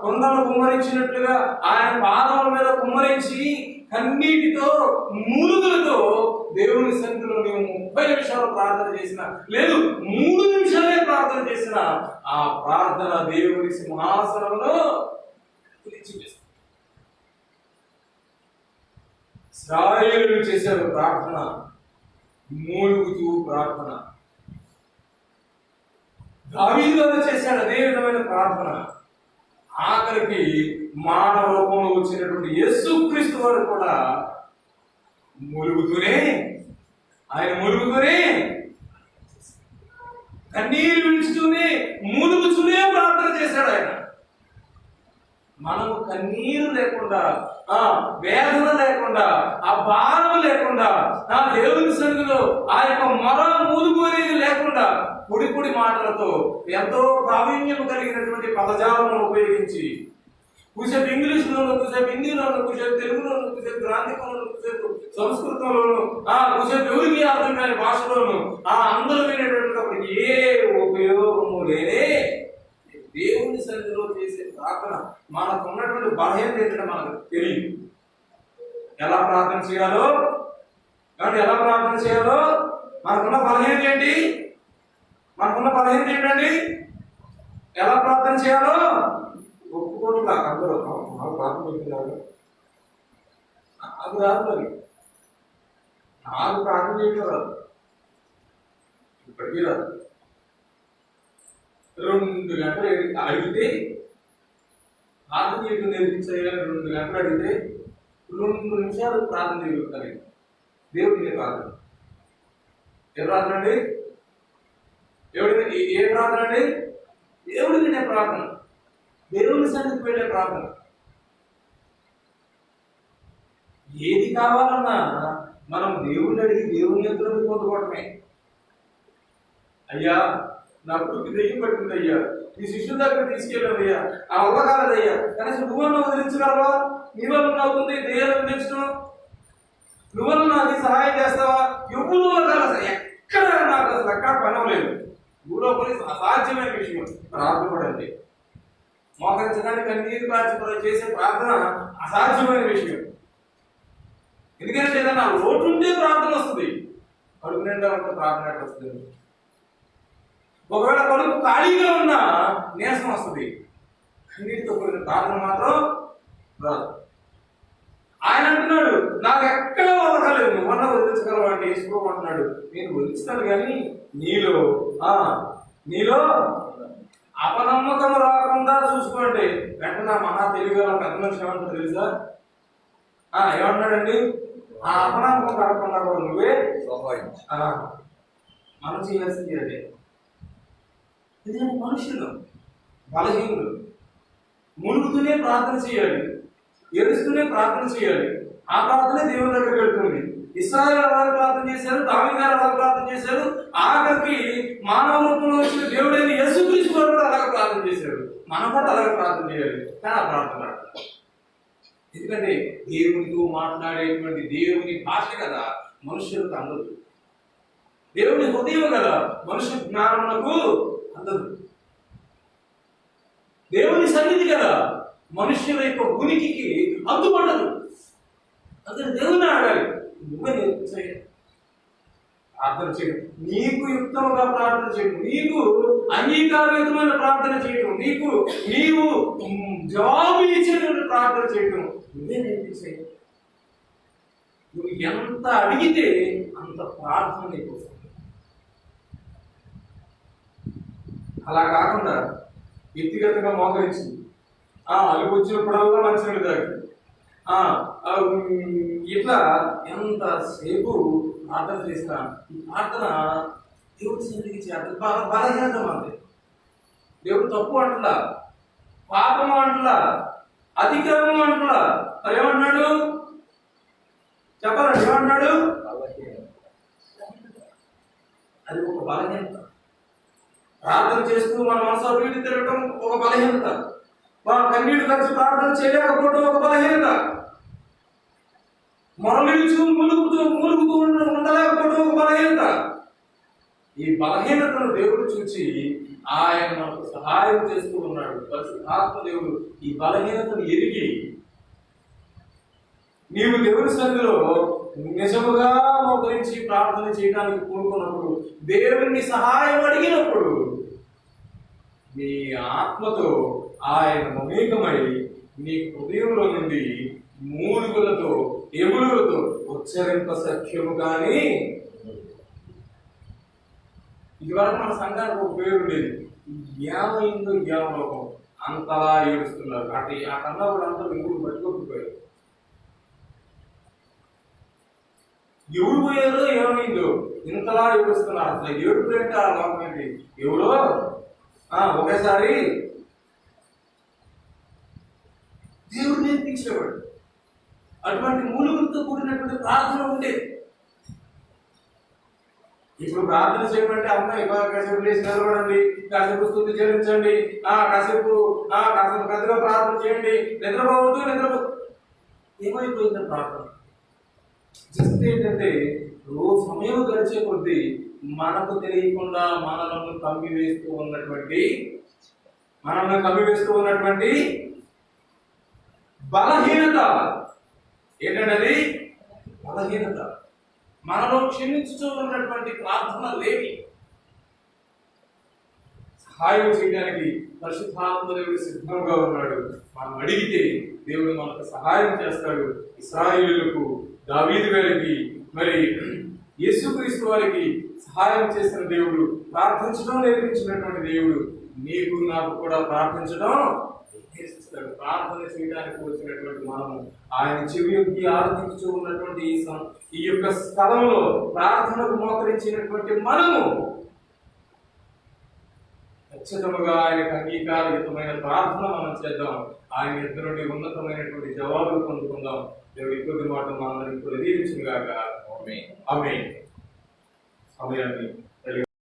కొండను కుమ్మరించినట్లుగా ఆయన పాదాల మీద కుమ్మరించి కన్నీటితో మూలుగులతో దేవుని సన్నిధిలో నీవు 30 నిమిషాలు ప్రార్థన చేసిన, లేదు 3 నిమిషాలే ప్రార్థన చేసిన, ఆ ప్రార్థన దేవుని సింహాసనంలో పిలిచివేస్తుంది. ఇశ్రాయేలు చేశారు ప్రార్థన, మూలుగుతూ ప్రార్థన. దావీదు గారు చేశాడు అదే విధమైన ప్రార్థన. ఆఖరికి మానవ రూపంలో వచ్చినటువంటి యేసుక్రీస్తు వారు కూడా మూలుగుతూనే, ఆయన మూలుగుతూనే, కన్నీరు విడుచుతూనే, మూలుగుతూనే ప్రార్థన చేశాడు ఆయన. మనము కన్నీరు లేకుండా, వేదన లేకుండా, ఆ భారం లేకుండా, దేవుని సన్నిధిలో ఆ యొక్క మొర మూలుగు అనేది లేకుండా పొడి మాటలతో ఎంతో ప్రావీణ్యం కలిగినటువంటి పదజాలను ఉపయోగించి కూసేపు ఇంగ్లీష్లోను, కూసేపు హిందీలోను, కూసేపు తెలుగులోను, కూసేపు గ్రాంధికంలోను, కూసేపు సంస్కృతంలోను, కూసేపు ఎవరికి అర్థం కాని భాషలోను అందరూ వినేటటువంటి ఏ ఉపయోగము లేనే దేవుని సన్నిధిలో చేసే ప్రార్థన. మనకు ఉన్నటువంటి బలహీనత ఏంటంటే మనకు తెలియదు. ఎలా ప్రార్థన చేయాలో, కాబట్టి ఎలా ప్రార్థన చేయాలో మనకున్న బలహీనత ఏంటి? మనకున్న బలహీనత ఏంటండి? ఎలా ప్రార్థన చేయాలో ఒప్పుకోవడం నాకు అందరూ ప్రార్థన చేస్తున్నారు, అది రాదు. మరి నాకు ప్రార్థన చేయడం రాదు, ఇప్పటికీ రాదు. 2 గంటలు అడిగితే ప్రార్థన చేయడం నేర్పించాలని 2 గంటలు అడిగితే 2 నిమిషాలు ప్రార్థన చేయగలుగుతాను. దేవుడిని ప్రార్థన ఏ ప్రార్థన అండి? ఏ ప్రార్థన అండి? దేవుడికి వినే ప్రార్థన, దేవుని సన్నిధికి వెళ్ళే ప్రార్థన. ఏది కావాలన్నా మనం దేవుడిని అడిగి దేవుని ఎదురు పొందుకోవటమే. అయ్యా నా కొడుకు దెయ్యం పట్టింది అయ్యా, నీ శిష్యుల దగ్గర తీసుకెళ్ళావయ్యా, ఆ అవ్వగలదయ్యా, కనీసం నువ్వన్నా వదిలించగలవా? నీ వల్ల అవుతుంది దెయ్యాలు వదిలించడం, నువ్వన్నా నాకు సహాయం చేస్తావా? ఎప్పుడు వదలదు, ఎక్కడ నాకు అసలు ఎక్కడ పనవలేదు. భూలోపలి అసాధ్యమైన విషయం ప్రార్థన కూడా అంతే. మోకరించడానికి కన్నీరు కార్చి చేసే ప్రార్థన అసాధ్యమైన విషయం. ఎందుకంటే ఏదైనా లోటు ఉంటే ప్రార్థన వస్తుంది, కడుపు నిండా ఉంటే ప్రార్థన ఎట్లా వస్తుంది? ఒకవేళ కడుపు ఖాళీగా ఉన్నా నీరసం వస్తుంది, కన్నీటితో కూడిన ప్రార్థన మాత్రం రాదు. ఆయన అంటున్నాడు నాకు ఎక్కడ వదలలేదు, నువ్వన్నా వదిలించగలవా అంటే యేసు అంటున్నాడు, నేను వదిలిస్తాను కానీ నీలో నీలో అపనమ్మకం రాకుండా చూసుకోండి. వెంటనే మహా తెలివిగా పెద్ద మనిషి ఏమంటారు తెలుసా? ఏమంటున్నాడండి? ఆ అపనమ్మకం రాకుండా కూడా నువ్వే మనం చేయాల్సింది అదే. ఇదే మనుషులు బలహీనులు మునుగుతూనే ప్రార్థన చేయాలి, ఏడుస్తూనే ప్రార్థన చేయాలి. ఆ ప్రార్థనే దేవుని దగ్గరికి వెళ్తుంది. ఇశ్రాయేలు అలాగే ప్రార్థన చేశారు, దావీదు గారు అలాగే ప్రార్థన చేశారు, ఆఖరికి మానవ రూపంలో వచ్చిన దేవుడైన యేసుక్రీస్తు వారు కూడా అలాగే ప్రార్థన చేశారు. మనం కూడా అలాగే ప్రార్థన చేయాలి. కానీ ఆ ప్రార్థన ఎందుకంటే దేవునితో మాట్లాడేటువంటి దేవుని భాష కదా మనుషులకు అందదు, దేవుని హృదయం కదా మనుషు జ్ఞానమునకు అందదు, దేవుని సన్నిధి కదా మనుష్యుల యొక్క ఉనికికి అందుపడదు. అందుకని దేవుని ఆడాలి. నువ్వే నేర్పించాయి ప్రార్థన చేయడం, నీకు యుక్తముగా ప్రార్థన చేయడం, నీకు అంగీకారయుతమైన ప్రార్థన చేయడం, నీవు జవాబు ఇచ్చేటువంటి ప్రార్థన చేయడం నువ్వే నేర్పించాయి. నువ్వు ఎంత అడిగితే అంత ప్రార్థన నీకు వస్తుంది. అలా కాకుండా వ్యక్తిగతంగా మోకరించింది, అలిగి వచ్చినప్పుడల్లా మంచినీళ్ళు తాగి ఇట్లా ఎంతసేపు ప్రార్థన చేస్తా. ఈ ప్రార్థన దేవుడి సన్నిధికి చేయాలి. బలహీనత అంతే. దేవుడు తప్పు అంటలా, పాపము అంటలా, అధికారము అంటలా. మరి ఏమన్నాడు చెప్పాలండి? ఏమన్నాడు? అది ఒక బలహీనత. ప్రార్థన చేస్తూ మన మనసు వీడి తిరగటం ఒక బలహీనత. కన్నీళ్ళు కలిసి ప్రార్థన చేయలేకపోవడం ఒక బలహీనత. మొరలించు మూలుగుతూ ఉండలేకపోవడం ఒక బలహీనత. ఈ బలహీనతను దేవుడు చూసి ఆయన మనకు సహాయం చేస్తూ ఉన్నాడు. పరిశుద్ధాత్మ దేవుడు ఈ బలహీనతను ఎరిగి నీవు దేవుని సన్నిధిలో నిజముగా మోకరించి ప్రార్థన చేయడానికి పూనుకున్నప్పుడు, దేవుని సహాయం అడిగినప్పుడు నీ ఆత్మతో ఆయన మమేకమై నీ హృదయంలో నుండి మూలుగులతో ఎములులతో ఉచ్చరింప సఖ్యము. కానీ ఇదివరకు మన సంఘానికి ఒక పేరు ఉండేది, ఏమైందో ఏమలోకం, అంతలా ఏడుస్తున్నారు. ఆ కన్నా కూడా అందరూ ఎగురు పట్టుకోకపోయారు. ఎవరు పోయారో ఏమైందో ఇంతలా ఏడుస్తున్నారు. అసలు ఏడుపు ఏంటి? ఆ లోకం ఏంటి? ఎవరో ఒకేసారి దేవుడు నేర్పించేవాడు. అటువంటి మూలుగులతో కూడినటువంటి ప్రార్థన ఉండేది. ఇప్పుడు ప్రార్థన చేయమంటే అమ్మాయి కాసేపు లేచి నిలబడండి, కాసేపు స్తుతి చెల్లించండి, కాసేపు పెద్దగా ప్రార్థన చేయండి, నిద్రపోవద్దు. ఏమైపోయింది ప్రార్థన? జస్ట్ ఏంటంటే రోజు సమయం గడిచే కొద్దీ మనకు తెలియకుండా మనల్ని కమ్మివేస్తూ ఉన్నటువంటి బలహీనత ఏంటంటే అది బలహీనత. మనలో క్షమించుతూ ఉన్నటువంటి ప్రార్థన లేవి. సహాయం చేయడానికి పరిశుద్ధాత్మ దేవుడు సిద్ధంగా ఉన్నాడు. మనం అడిగితే దేవుడు మనకు సహాయం చేస్తాడు. ఇశ్రాయేలులకు, దావీదు గారికి, మరి యేసుక్రీస్తు వారికి సహాయం చేసిన దేవుడు, ప్రార్థించడం నేర్పించినటువంటి దేవుడు నీకు నాకు కూడా ప్రార్థించడం నేర్పిస్తాడు. ప్రార్థన చేయడానికి వచ్చినటువంటి మనము ఆయన చెవికి ఆరాధించుతూ ఉన్నటువంటి ఈ యొక్క స్థలంలో ప్రార్థనకు మోకరించినటువంటి మనము ఖచ్చితంగా ఆయనకు అంగీకారయుతమైన ప్రార్థన మనం చేద్దాం. ఆయన ఇద్దరు నుండి ఉన్నతమైనటువంటి జవాబులు పొందుకుందాం. దేవుడి కొద్ది మాట మనందరికీ దీవించుగాక. ఆమేన్. సమయాన్ని